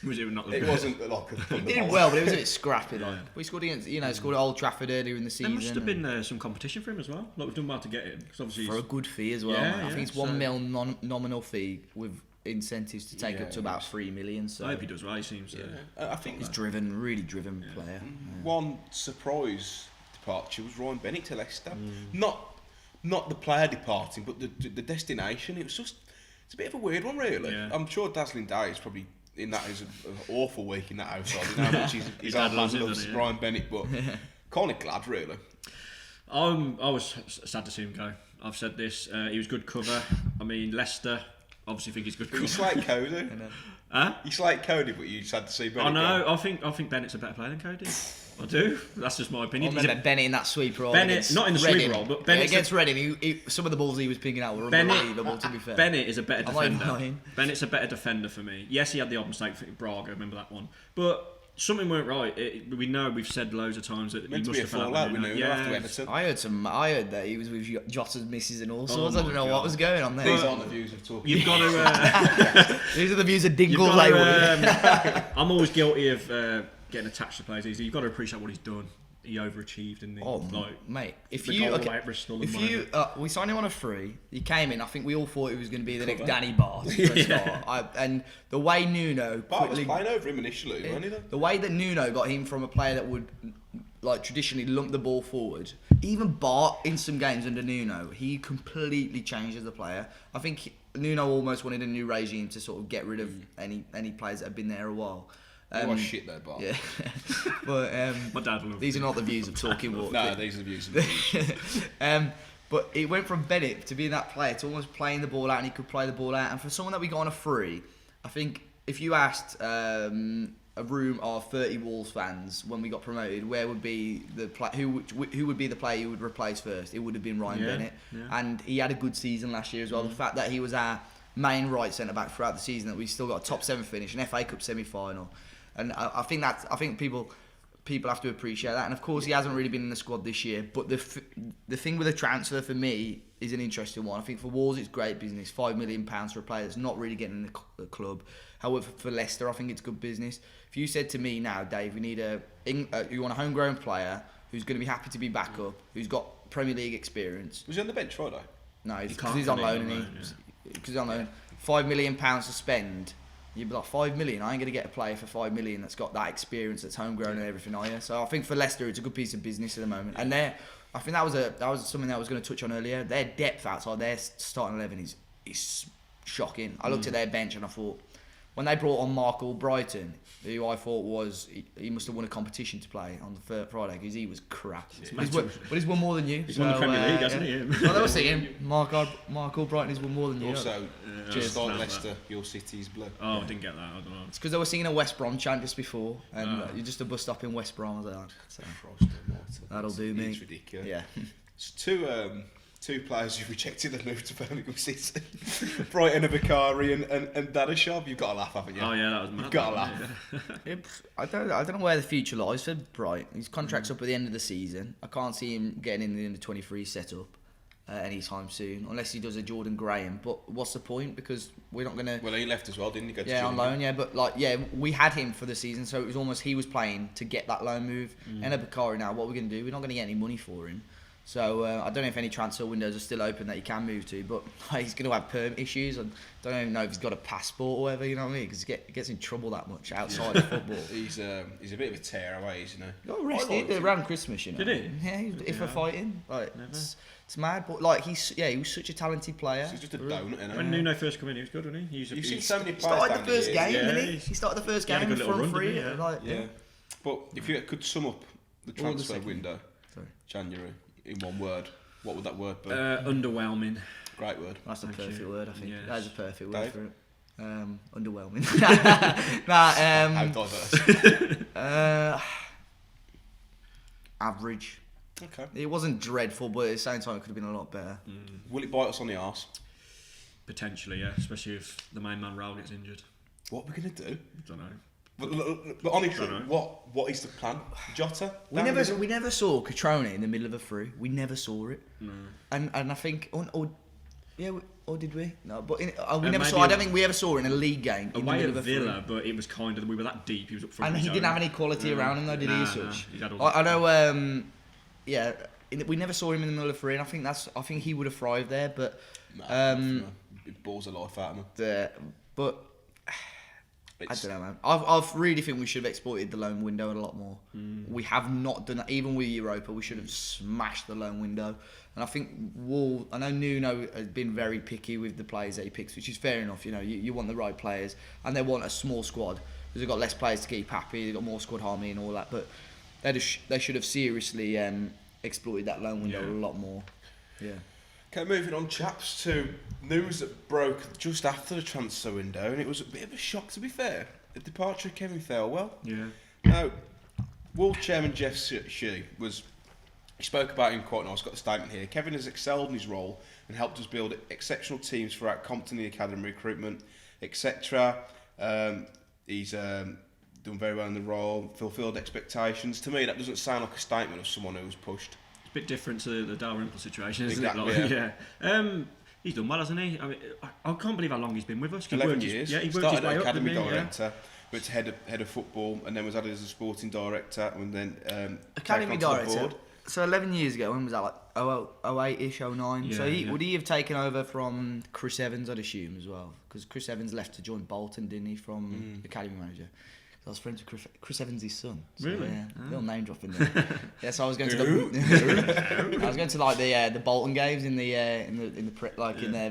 Was it not? It wasn't like a He did well, but it was a bit scrappy. Like we scored against, scored at Old Trafford earlier in the season. There must have been some competition for him as well. Like we've done well to get him, because obviously for a good fee as well. Yeah, I think it's $1 million nominal fee with incentives to take up to about 3 million. So I hope he does well. He seems. I think he's really driven player. One surprise departure was Ryan Bennett to Leicester. Not the player departing, but the destination. It's a bit of a weird one, really. Yeah. I'm sure Dazzling Day is probably in that is an awful week in that household. You know how much his dad loves Ryan Bennett, but kind of glad, really. I was sad to see him go. I've said this. He was good cover. I mean, Leicester obviously think he's good cover. You slate Cody. Huh? You slate Cody, but you sad to see Bennett. I know. Go. I think Bennett's a better player than Cody. I do. That's just my opinion. I remember Bennett in that sweep role. Bennett, not in the sweep role, but Bennett against Reading. Some of the balls he was picking out were unbelievable. To be fair, Bennett is a better defender. Like Bennett's a better defender for me. Yes, he had the odd mistake for Braga. Remember that one, but something weren't right. We know we've said loads of times that he must have fell out. We knew after Everton. I heard that he was with Jota's misses and all sorts. I don't know what was going on there. These aren't the views of talking. You've got to. These are the views of Dingle. I'm always guilty of getting attached to players easily. You've got to appreciate what he's done. He overachieved in the mate. If we signed him on a free, he came in. I think we all thought he was going to be the next Danny Bart for a start. And the way Nuno Bart was playing over him initially, wasn't he? The way that Nuno got him from a player that would traditionally lump the ball forward, even Bart in some games under Nuno, he completely changed as a player. I think Nuno almost wanted a new regime to sort of get rid of any players that had been there a while. Was shit though, Bart. Yeah, but my dad will love these are not the views of Talking Walk. No, these are the views of but it went from Bennett to being that player to almost playing the ball out, and he could play the ball out. And for someone that we got on a free, I think if you asked a room of 30 Wolves fans when we got promoted, where would be the who would be the player you would replace first? It would have been Ryan Bennett, and he had a good season last year as well. The fact that he was our main right centre back throughout the season, that we still got a top 7 finish, an FA Cup semi-final. And I think people have to appreciate that. And of course, he hasn't really been in the squad this year. But the thing with the transfer for me is an interesting one. I think for Wolves, it's great business. £5 million for a player that's not really getting in the club. However, for Leicester, I think it's good business. If you said to me now, Dave, we need you want a homegrown player who's going to be happy to be back up, who's got Premier League experience. Was he on the bench Friday? No, because he's on loan. Because he's on loan. £5 million to spend. You'd be like, 5 million. I ain't going to get a player for 5 million that's got that experience, that's homegrown and everything, are you? So I think for Leicester, it's a good piece of business at the moment. And I think that was something that I was going to touch on earlier. Their depth outside their starting 11 is shocking. I looked at their bench and I thought, when they brought on Mark Brighton, who I thought he must have won a competition to play on the Friday, because he was crap. But he's won more than you. He's won the Premier League, hasn't he? Well, they were saying Mark Brighton has won more than you. Also, just like Leicester, your city's blue. Oh, I didn't get that. I don't know. It's because they were singing a West Brom chant just before, and you're just a bus stop in West Brom. I was like, that'll do me. It's ridiculous. Yeah. It's two players who rejected the move to Birmingham City. Brighton, Bakari and Dadashov. You've got to laugh, haven't you? Oh yeah, that was mad. You've got to laugh. I don't know where the future lies for Brighton. His contract's up at the end of the season. I can't see him getting in the under-23 setup anytime soon, unless he does a Jordan Graham. But what's the point? Because we're not going to... Well, he left as well, didn't he? Yeah, on loan, yeah. But we had him for the season, so it was almost he was playing to get that loan move. And Bakari now, what we're going to do? We're not going to get any money for him. So I don't know if any transfer windows are still open that he can move to, but he's going to have perm issues. I don't even know if he's got a passport or whatever, you know what I mean? Because he gets in trouble that much outside of football. He's a bit of a tearaway, isn't he? He got arrested around Christmas, you know. Did he? Yeah, for fighting. It's mad, but he was such a talented player. He's just a donut, isn't he? When Nuno first came in, he was good, wasn't he? You've seen so many players. Started the first game, yeah. didn't he? He started the first game in front three. Yeah. But if you could sum up the transfer window, January, in one word, what would that word be? Underwhelming. Great word. That's the perfect word, I think. Yes. That is a perfect word Dave? for it. Underwhelming. How diverse. Average. Okay. It wasn't dreadful, but at the same time, it could have been a lot better. Will it bite us on the arse? Potentially, yeah. Especially if the main man Raul gets injured. What are we going to do? I don't know. But honestly, what is the plan, Jota? We never saw Catrone in the middle of a through. We never saw it. No. And I think, or did we? No, but we never saw. I don't think we ever saw it in a league game. Away at Villa, but it was kind of we were that deep. He was up front. And he didn't have any quality around him though, did he? As such. I know. We never saw him in the middle of three, and I think he would have thrived there. But it bores the life out of him. But I don't know, man. I really think we should have exploited the loan window a lot more. We have not done that. Even with Europa, we should have smashed the loan window. And I think I know Nuno has been very picky with the players that he picks, which is fair enough. You know, you want the right players, and they want a small squad because they've got less players to keep happy. They've got more squad harmony and all that. But they should have seriously exploited that loan window a lot more. Yeah. Okay, moving on, chaps, to news that broke just after the transfer window, and it was a bit of a shock, to be fair. The departure of Kevin Thelwell. Yeah. Now, Wolves chairman Jeff Shee he spoke about him quite nice. Got the statement here. Kevin has excelled in his role and helped us build exceptional teams throughout Compton, the academy recruitment, etc. He's done very well in the role, fulfilled expectations. To me, that doesn't sound like a statement of someone who was pushed. Bit different to the Dalrymple situation, isn't exactly, it? Yeah. He's done well, hasn't he? I mean, I can't believe how long he's been with us. 11 years. He worked started his way as up, academy didn't he? director, went to head of football, and then was added as a sporting director, and then academy taken onto the director. board. So 11 years ago, when was that? Like 08-ish, 09. Yeah, so yeah. would he have taken over from Chris Evans? I'd assume as well, because Chris Evans left to join Bolton, didn't he? From academy manager. I was friends with Chris Evans' son. So, Really? Yeah, little name dropping there. Yeah, so I was going to I was going to like the Bolton games in the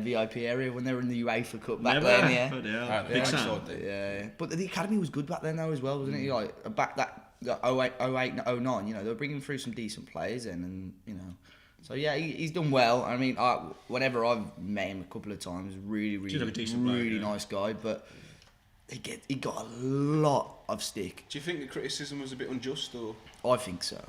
VIP area when they were in the UEFA Cup back then. Yeah. Big Sam. Yeah. But the academy was good back then though as well, wasn't it? Like back that 08, 09. You know, they were bringing through some decent players in, and you know. So yeah, he's done well. I mean, whenever I've met him a couple of times, really nice guy, but. He got a lot of stick. Do you think the criticism was a bit unjust, or? I think so.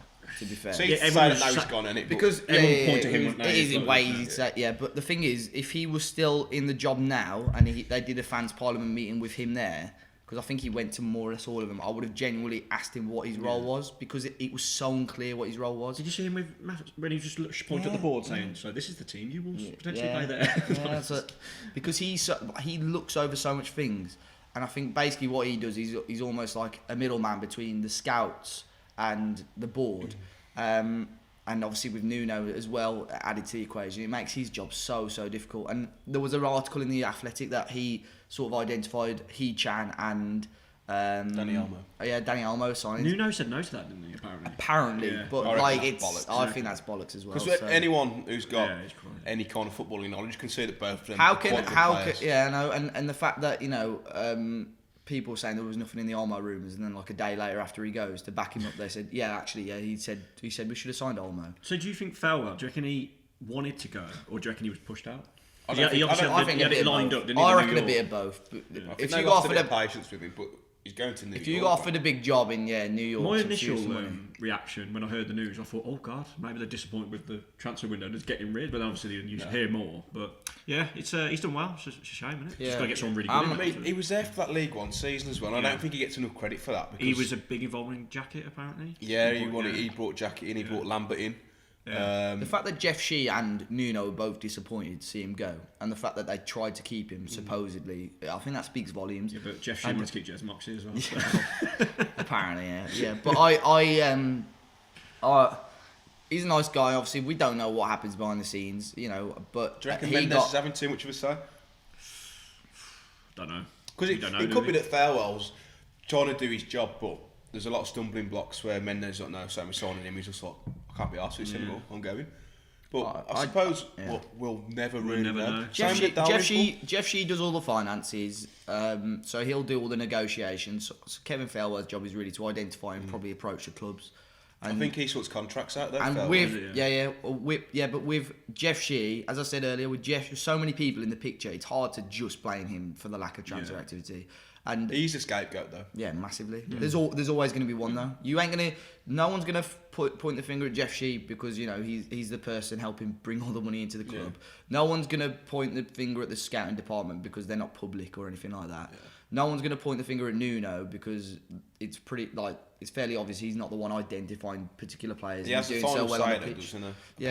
To be fair, So you say that now he's gone, innit? Because everyone pointed to him. It is in ways. Yeah, but the thing is, if he was still in the job now, and they did a fans' parliament meeting with him there, because I think he went to more or less all of them, I would have genuinely asked him what his role was, because it was so unclear what his role was. Did you see him with when he just pointed at the board saying, "So this is the team you will potentially play there." Yeah, because he looks over so much things. And I think basically what he does, he's almost like a middleman between the scouts and the board. And obviously with Nuno as well added to the equation, it makes his job so difficult. And there was an article in The Athletic that he sort of identified Chan and Danny Olmo. Yeah, Danny Olmo signed. Nuno said no to that, didn't he? Apparently. Yeah. But I think that's bollocks as well. Because anyone who's got any kind of footballing knowledge can see that both of them. And the fact that people saying there was nothing in the Olmo rumours, and then like a day later after he goes to back him up, they said he said we should have signed Olmo. So do you think Thelwell? Do you reckon he wanted to go, or do you reckon he was pushed out? I think he had it lined up, didn't he? I reckon a bit of both. If you got offered patience with him, but he's going to New York. If you got offered a big job in New York, my initial reaction when I heard the news, I thought, oh god, maybe they're disappointed with the transfer window and just getting rid. But obviously you should hear more. But yeah, he's done well. It's a shame, isn't it? Yeah. Just got to get someone really good. I mean, he was there for that League One season as well. And I don't think he gets enough credit for that. Because he was a big involving Jacket apparently. Yeah, he brought Jacket in. He brought Lambert in. Yeah. The fact that Jeff Shee and Nuno were both disappointed to see him go, and the fact that they tried to keep him supposedly, I think that speaks volumes. Yeah, but Jeff Shee wanted to keep Jez Moxey as well. Apparently, yeah. But he's a nice guy. Obviously, we don't know what happens behind the scenes, you know. But do you reckon Mendes is having too much of a say? Don't know. Because it could be that Thelwell's trying to do his job, but there's a lot of stumbling blocks where Mendes don't know, so we're signing him. He's just like, I can't be arsed with this anymore. I'm going. But I suppose we'll never really know. Jeff Shee does all the finances, so he'll do all the negotiations. So Kevin Thelwell's job is really to identify and probably approach the clubs. And I think he sorts contracts out there. And but with Jeff Shee, as I said earlier, with so many people in the picture, it's hard to just blame him for the lack of transfer activity. And He's the scapegoat though. yeah, massively. There's always going to be one though. No one's going to point the finger at Jeff Sheep because he's the person helping bring all the money into the club. No one's going to point the finger at the scouting department because they're not public or anything like that. No one's going to point the finger at Nuno because it's fairly obvious he's not the one identifying particular players. He has the doing so final well on say the though, pitch. doesn't he?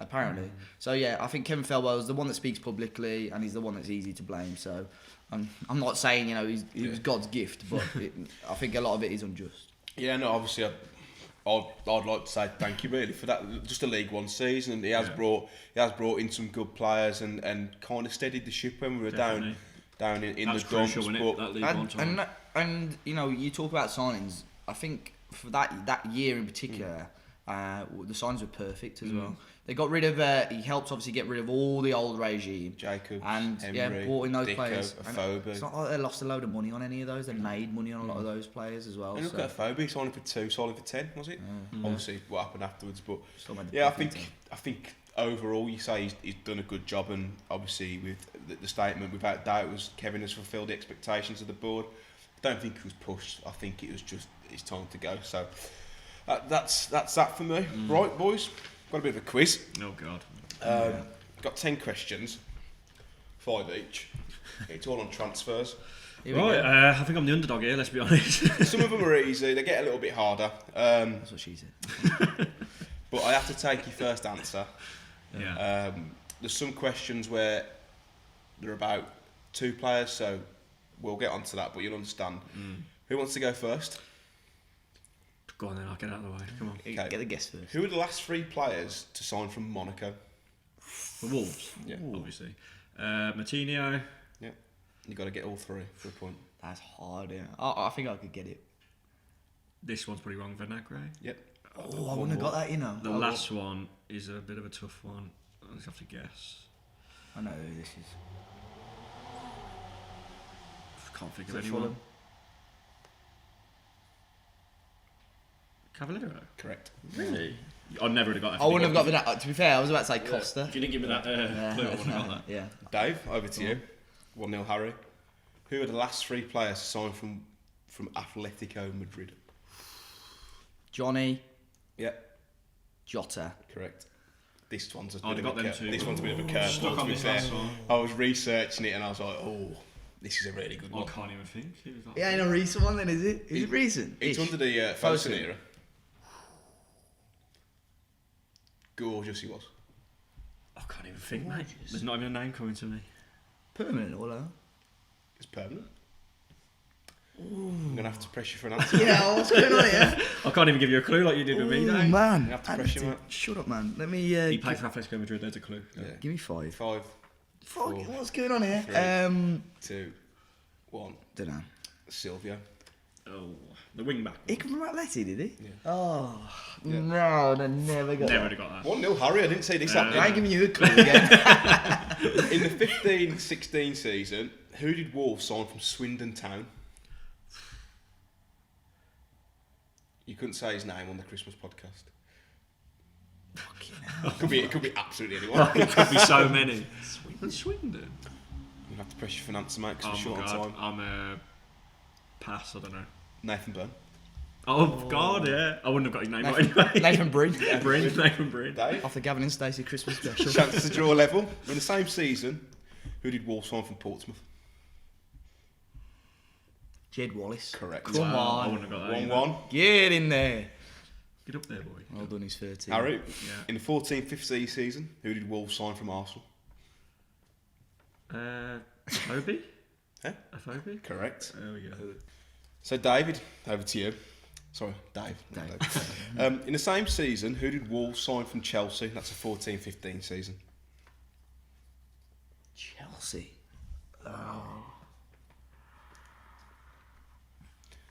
Apparently. So yeah, I think Kevin Thelwell is the one that speaks publicly, and he's the one that's easy to blame. So I'm not saying he was God's gift, but I think a lot of it is unjust. Yeah, no, obviously I'd like to say thank you really for that. Just a League One season, and he has brought in some good players and kind of steadied the ship when we were down in the dumps. That League One time. And you talk about signings. I think for that year in particular, the signings were perfect as well. They got rid of. He helped obviously get rid of all the old regime. Jacobs, and Emery, brought in those Dicko, players. Afobe. It's not like they lost a load of money on any of those. They made money on a lot of those players as well. And look at Afobe, he signed for 2, signing for 10, was it? Obviously, what happened afterwards, but I think overall, you say he's done a good job, and obviously with the statement, without doubt, was Kevin has fulfilled the expectations of the board. I don't think it was pushed. I think it was just it's time to go. So that's that for me. Right, boys, got a bit of a quiz. Oh God. Got 10 questions, 5 each. It's all on transfers. Right, I think I'm the underdog here. Let's be honest. Some of them are easy. They get a little bit harder. That's what she said. But I have to take your first answer. Yeah. There's some questions where they're about 2 players, so we'll get onto that, but you'll understand. Who wants to go first? Go on then, I'll get out of the way. Come on. Okay. Get the guess first. Who are the last 3 players to sign from Monaco? For Wolves, Yeah. obviously. Martinho. Yeah. You've got to get all 3 for a point. That's hard. Yeah. I think I could get it. This one's pretty wrong, Vinagre. Yep. Oh, I wouldn't have got that. The last one is a bit of a tough one. I just have to guess. I know who this is. Can't think Is of it anyone. Fulham? Cavallero. Correct. Really? I never would have got that. I wouldn't have got that. To be fair, I was about to say Costa. If you didn't give me that clue, I wouldn't have got that. Yeah. Dave, over to you. 1-0 Harry. Who are the last 3 players to sign from Atletico Madrid? Johnny, Yep. Jota. Correct. This one's a I'd bit have got of a them too. This one's a bit of a curve. Stuck on this last one. I was researching it and I was like, oh, this is a really good I one. can't even think. Who was that? Yeah, ain't a recent one then, is it? Is it recent? It's under the Fosun era. Gorgeous he was. I can't even think, mate. There's not even a name coming to me. Permanent or no? It's permanent. I'm going to have to press you for an answer. Yeah, what's going on here? I can't even give you a clue like you did with me, Oh, Dave. man. You have to press him, mate. Shut up, man. Let me... He played for Atletico Madrid, there's a clue. Yeah. Give me 5. 5, Fuck, 4, what's going on here? 2, 1. Don't know. Silvio. Oh, the wing back. He come from Atleti, did he? Yeah. Oh, Yeah. no, I never got Never that. would have got that. 1-0 Harry, I didn't say this I happening. ain't giving you a clue again. In the 15-16 season, who did Wolves sign from Swindon Town? You couldn't say his name on the Christmas podcast. Fucking hell. It could be absolutely anyone. It could be so many. Swindon? You have to press your finance, mate, because Oh we're short my on God, time. I'm a pass, I don't know. Nathan Byrne. Oh God, yeah. I wouldn't have got his name right anyway. Nathan Breen. Nathan Breen. Dave. Off the Gavin and Stacey Christmas special. Chance to draw level. In the same season, who did Wolves sign from Portsmouth? Jed Wallace. Correct. Come Wow, I on. wouldn't have got that. 1-1. Get in there. Get up there, boy. Well done, he's 13. Harry. Yeah. In the 14-15 season, who did Wolves sign from Arsenal? Afobe? Huh? Afobe? Correct. There we go. So, David, over to you. Sorry, Dave. not Dave. In the same season, who did Wolves sign from Chelsea? That's a 14-15 season. Chelsea.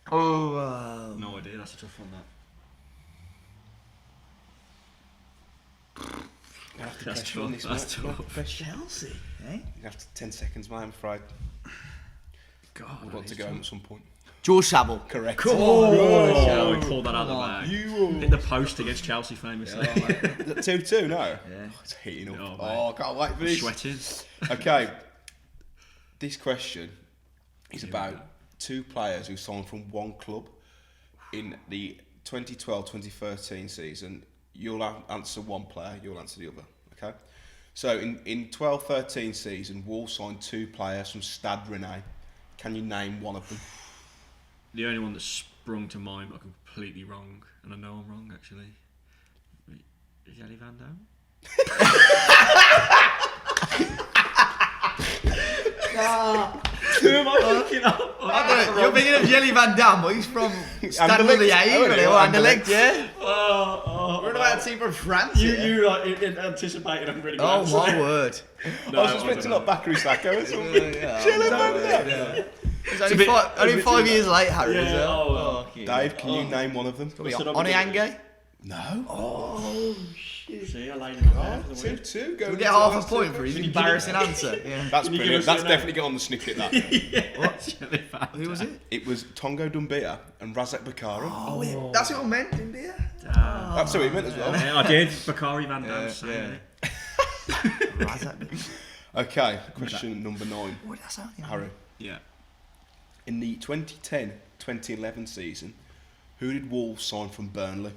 No idea, that's a tough one, that. You have to That's press you on tough, this, that's mate. You have to tough. press you. Chelsea, eh? You have to 10 seconds, mate, I'm afraid. God, I've that got to is go tough. home at some point. George Saville. Correct. Oh, he pulled that out of the bag. You Hit the post against Chelsea famously. 2-2, no? Yeah. Oh, it's heating up. Oh, mate. Oh, I can't wait for this. Sweating. Okay. This question is about 2 players who signed from one club in the 2012-2013 season. You'll answer one player, you'll answer the other. Okay? So in 12-13 season, Wolves signed 2 players from Stade Rennais. Can you name one of them? The only one that sprung to mind, but completely wrong, and I know I'm wrong actually. Jelly Van Damme? Who am I thinking of? You're thinking of Jelly Van Damme, but he's from Stade Rennais or Anderlecht, yeah? We're about a team from France. You like anticipated I'm really Oh bad. my word! I was expecting not Bakary Sacco or something. Jelly Van Damme. He's only 5 years late, Harry. Yeah, as well. oh, Dave, can you name one of them? Oniange? No. Oh shit! See, I laid it out for the win. 2-2. Go We get half a point for his embarrassing answer. Yeah. That's Can you give brilliant. us That's a definitely got on the snippet. That. Jelly Van Who was it? It was Tongo Doumbia and Razak Bakari. Oh, yeah. That's what I meant, didn't you? That's who he meant as well. Yeah, I did. Bakary Van Damme. Okay, question number 9. What did that sound? Harry. Yeah. In the 2010-2011 season, who did Wolves sign from Burnley?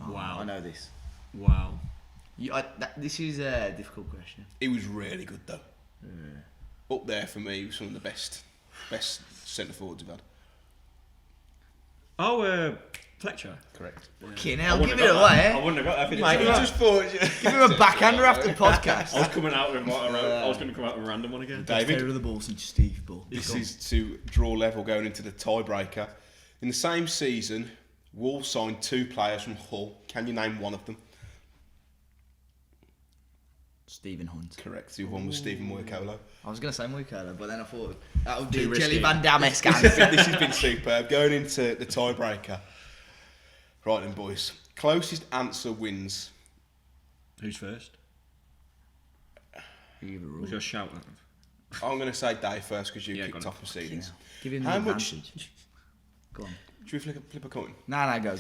Wow. I know this. Wow. This is a difficult question. He was really good though. Up there for me, he was one of the best centre forwards we've had. Oh, Fletcher. Correct. Fucking hell, give it away, I wouldn't have got that. If Mate, it you just thought. Give him a backhander after the podcast. I was coming out with what I wrote. I was going to come out with a random one again. David, Of the ball since Steve Ball. this is to draw level going into the tiebreaker. In the same season, Wolves signed 2 players from Hull. Can you name one of them? Stephen Hunt. Correct. The other one was Stephen Moyakolo. I was going to say Moyakolo, but then I thought that would be Too a Jelly risky. Van Damme-esque answer. This has been superb. Going into the tiebreaker. Right then, boys. Closest answer wins. Who's first? Give Just shout at them. I'm going to say Dave first because you Yeah, kicked go on. off proceedings. him the How much- advantage. Go on. Should we flip a coin? No, go.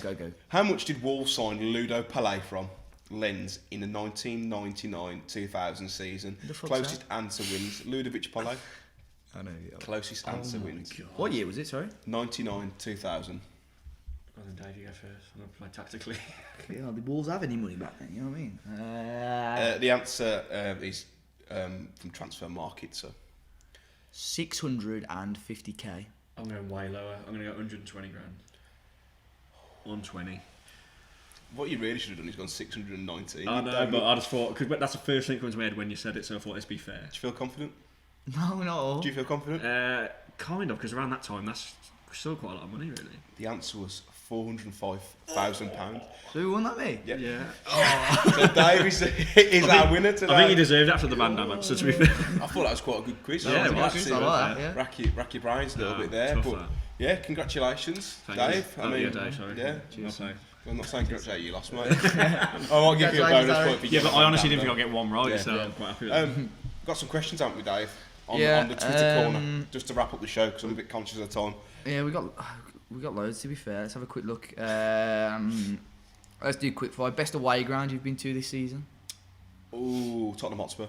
How much did Wolves sign Ludo Palais from Lens in the 1999-2000 season? The fuck's Closest answer wins. Ludovic Palais. I know. Closest answer wins. What year was it, sorry? 99-2000. Well, then Dave, you go first. I'm going to play tactically. Yeah, the Wolves have any money back then, you know what I mean? The answer is from Transfer Market. So 650k. I'm going way lower. I'm going to go 120 grand. 120. what you really should have done is gone 619. I know, but I just thought, because that's the first thing that comes to my head when you said it, so I thought, let's be fair. Do you feel confident? No, not all. Do you feel confident? Kind of, because around that time, that's still quite a lot of money, really. The answer was £405,000. So who won that, me? Yeah. Yeah. So Dave is our winner today. I think he deserved it after the Van Damme answer, to be fair. I thought that was quite a good quiz. Yeah, it was. Actually, I like that, yeah. rack your brains a little No, bit there. tough But that. yeah, congratulations, Thank Dave. you. I mean, yeah, Dave, sorry. yeah. Cheers. I'm not saying congratulate you, lost, mate. I might give you a bonus point for Yeah, but I honestly didn't think I'd get one right, Yeah. so I'm quite happy with that. Got some questions, haven't we, Dave? On the Twitter corner, just to wrap up the show because I'm a bit conscious of the time. Yeah, we got loads, to be fair. Let's have a quick look. Let's do quick fire. Best away ground you've been to this season? Ooh, Tottenham Hotspur.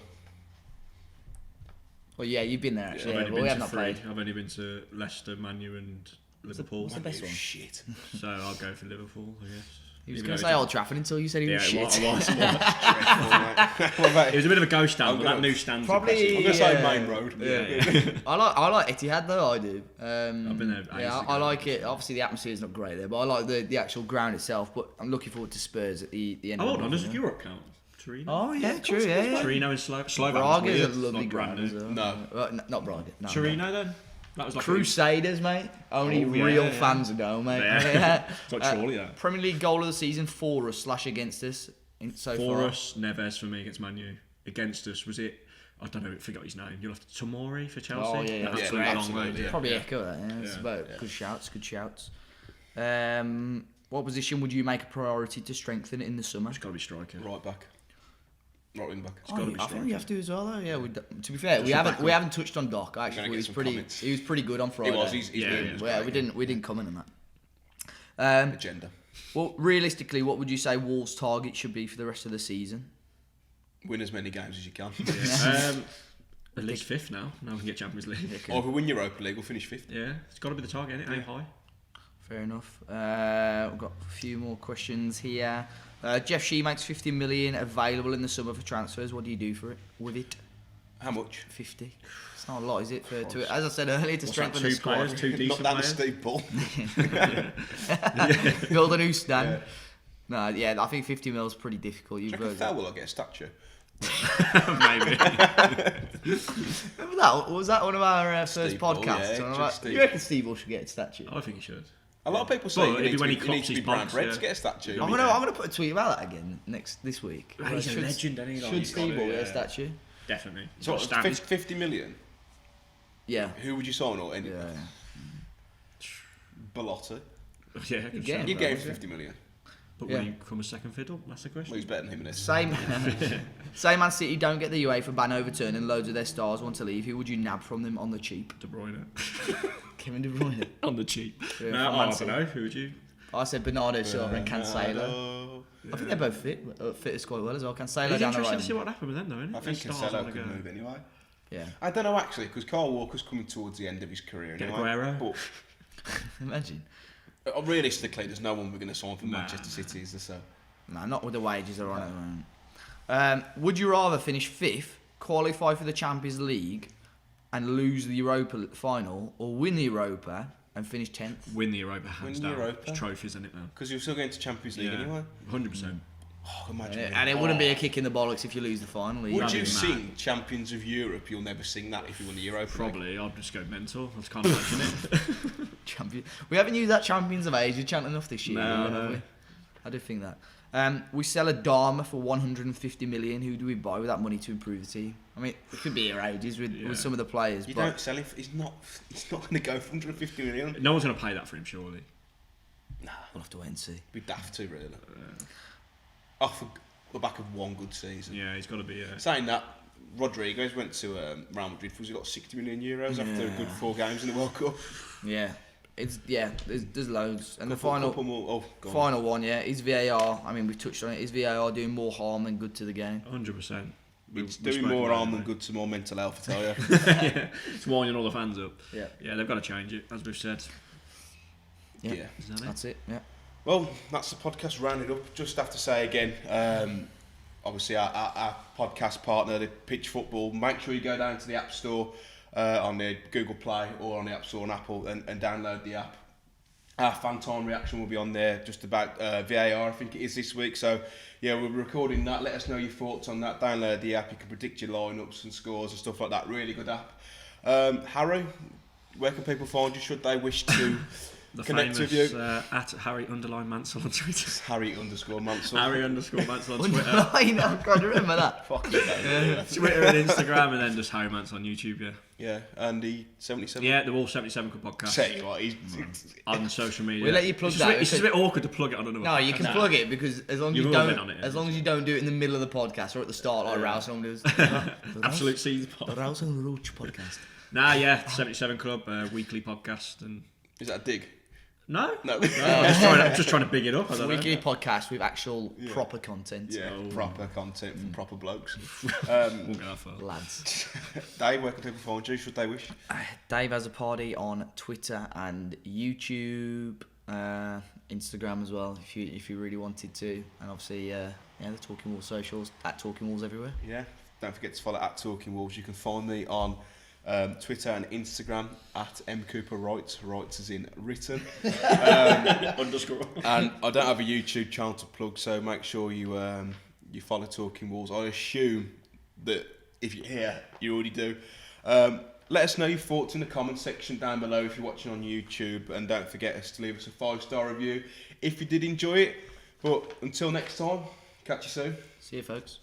Well, yeah, you've been there actually. I've Yeah, only but we have been to not 3. played. I've only been to Leicester, Man U and Liverpool. What's the best one? Shit. So I'll go for Liverpool, I guess. He was Even going to though say it Old Trafford until you said he was Yeah, shit. it was. What about It was a bit of a ghost town, but gonna- that new stand's Probably- I'm going to say Main Road. Yeah. I like Etihad though. I do. I've been there ages Yeah, ago. I like it. Obviously, the atmosphere is not great there, but I like the actual ground itself. But I'm looking forward to Spurs at the end. Oh, of hold the on, does season. Europe count? Torino? Oh yeah, true. Yeah. Torino and Slovak. Braga is a lovely ground as well. No. Not Braga. No, Torino then? That was like Crusaders, mate. Only Oh, yeah, real yeah. fans would go, mate. Yeah. It's like Chorley, that. Premier League goal of the season for us / against us so For far. us, Neves for me against Man U. Against us, was it? I don't know, I forgot his name. You'll have to Tomori for Chelsea. Oh yeah, That's yeah, a long absolutely, way. yeah. Probably echo that. Yeah, it's Yeah. about good shouts. What position would you make a priority to strengthen in the summer? It's got to be striker. Right back. Right wing back. gotta be I think we have to as well, though. Yeah, to be fair, Just we a haven't backup. we haven't touched on Doc. I gonna actually, get he was some pretty. comments. He was pretty good on Friday. He was. He's Yeah, really yeah. was Yeah, great. we didn't comment on that. Agenda. Well, realistically, what would you say Wolves' target should be for the rest of the season? Win as many games as you can. At least fifth now. Now we can get Champions League. Or if we win Europa League, we'll finish fifth. Yeah, it's got to be the target, isn't it? Aim high. Fair enough. We've got a few more questions here. Jeff Shee makes 50 million available in the summer for transfers. What do you do for it? With it? How much? 50. It's not a lot, is it? As I said earlier, to strengthen the squad. Players, two decent Not that players. Steve Bull. Build a new stand. No, yeah, I think 50 mil is pretty difficult. Do you reckon Thelwell will get a statue? Maybe. Remember that? Was that one of our first Steve Bull, podcasts? yeah, just Steve. You reckon Steve Bull should get a statue? I think he should. A lot of people say Well, he it'd be when he needs clops to be his brown box, bread yeah. to get a statue. I'm gonna put a tweet about that again this week. Ah, he's a Should- legend, isn't he? Like, Should he's Steve got Bull it, get a yeah. statue? Definitely. So Got stands. 50 million? Yeah. Who would you sign or any? Yeah. Ballotta. Yeah, good Yeah. shout. You gave 50 million. But Yeah. will he come a second fiddle? That's the Well, question. he's better than him in this. Same Man City don't get the UEFA ban overturned and loads of their stars want to leave. Who would you nab from them on the cheap? De Bruyne. Kevin De Bruyne. On the cheap. Yeah, No, from I Man don't City. know. Who would you? I said Bernardo Silva and Cancelo. Cancelo. I think they're both fit us quite well as well. Cancelo It's down the interesting right. to see what happened with them, though, isn't it? I think Their stars Cancelo on the could go. move anyway. Yeah. I don't know actually, because Carl Walker's coming towards the end of his career Get anyway. Aguero. Imagine. But realistically, there's no one we're going to sign for Nah. Manchester City, is there? So. No, not with the wages they're on at the moment. Would you rather finish fifth, qualify for the Champions League, and lose the Europa final, or win the Europa and finish 10th? Win the Europa hands Win the down. Europa. It's trophies, isn't it, now? Because you're still going to Champions League anyway. 100%. Oh, imagine. And it wouldn't be a kick in the bollocks if you lose the final. either. Would That'd you be sing mad. Champions of Europe? You'll never sing that if you win the Europa League. Probably. I'd just go mental. I can't imagine it. Champion. We haven't used that Champions of Asia chant enough this year. No, have no. we? I do think that. We sell a Dharma for 150 million. Who do we buy with that money to improve the team? I mean, it could be outrageous with some of the players. You but don't sell him. He's not going to go for 150 million. No one's going to pay that for him, surely. Nah, we'll have to wait and see. be daft to really. Off the back of one good season. Yeah, he's got to be. Saying that, Rodriguez went to Real Madrid for he got 60 million euros after a good 4 games in the World Cup. Yeah, there's loads. And Couple more, go on. final one, is VAR. I mean, we've touched on it. Is VAR doing more harm than good to the game? 100%. It's doing more harm than good to more mental health, I tell you. Yeah, it's winding all the fans up. Yeah. Yeah, they've got to change it, as we've said. Yeah. Is that it? That's it. Yeah. Well, that's the podcast rounded up. Just have to say again, obviously our podcast partner, the Pitch Football, make sure you go down to the App Store on the Google Play or on the App Store on Apple and download the app. Our fan time reaction will be on there just about VAR, I think it is this week. So, yeah, we're recording that. Let us know your thoughts on that. Download the app. You can predict your lineups and scores and stuff like that. Really good app. Harry, where can people find you should they wish to The connect famous with you? at Harry_Mansell on Twitter. Harry_Mansell. Harry_Mansell on Twitter. I know, God, remember that. Fuck it, Twitter and Instagram, and then just Harry Mansell on YouTube. Yeah. Yeah, Andy 77. Yeah, the Wall 77 Club podcast. Tell you what, he's On social media. We'll let you plug it's that. It's just a bit awkward to plug it on another. No, you can Nah. plug it because as long as You've you all don't, been on it, as long as you don't do it in the middle of the podcast or at the start like Rouse and does. Absolute Seeds The pod. Rouse and Roach podcast. Nah, yeah, 77 Club weekly podcast and Is that a dig? no, No. I'm just trying to big it up. I don't Weekly know. podcast with actual proper content. Yeah, Oh. proper content from proper blokes. We'll go that far. Lads. Dave, where can people find you should they wish? Dave has a party on Twitter and YouTube, Instagram as well if you really wanted to, and obviously the Talking Wolves socials at Talking Wolves everywhere. Yeah, don't forget to follow at Talking Wolves. You can find me on Twitter and Instagram at mcooperwrites, writes as in written. Underscore. And I don't have a YouTube channel to plug, so make sure you follow Talking Wolves. I assume that if you're here, you already do. Let us know your thoughts in the comment section down below if you're watching on YouTube, and don't forget us to leave us a 5-star review if you did enjoy it. But until next time, catch you soon. See you, folks.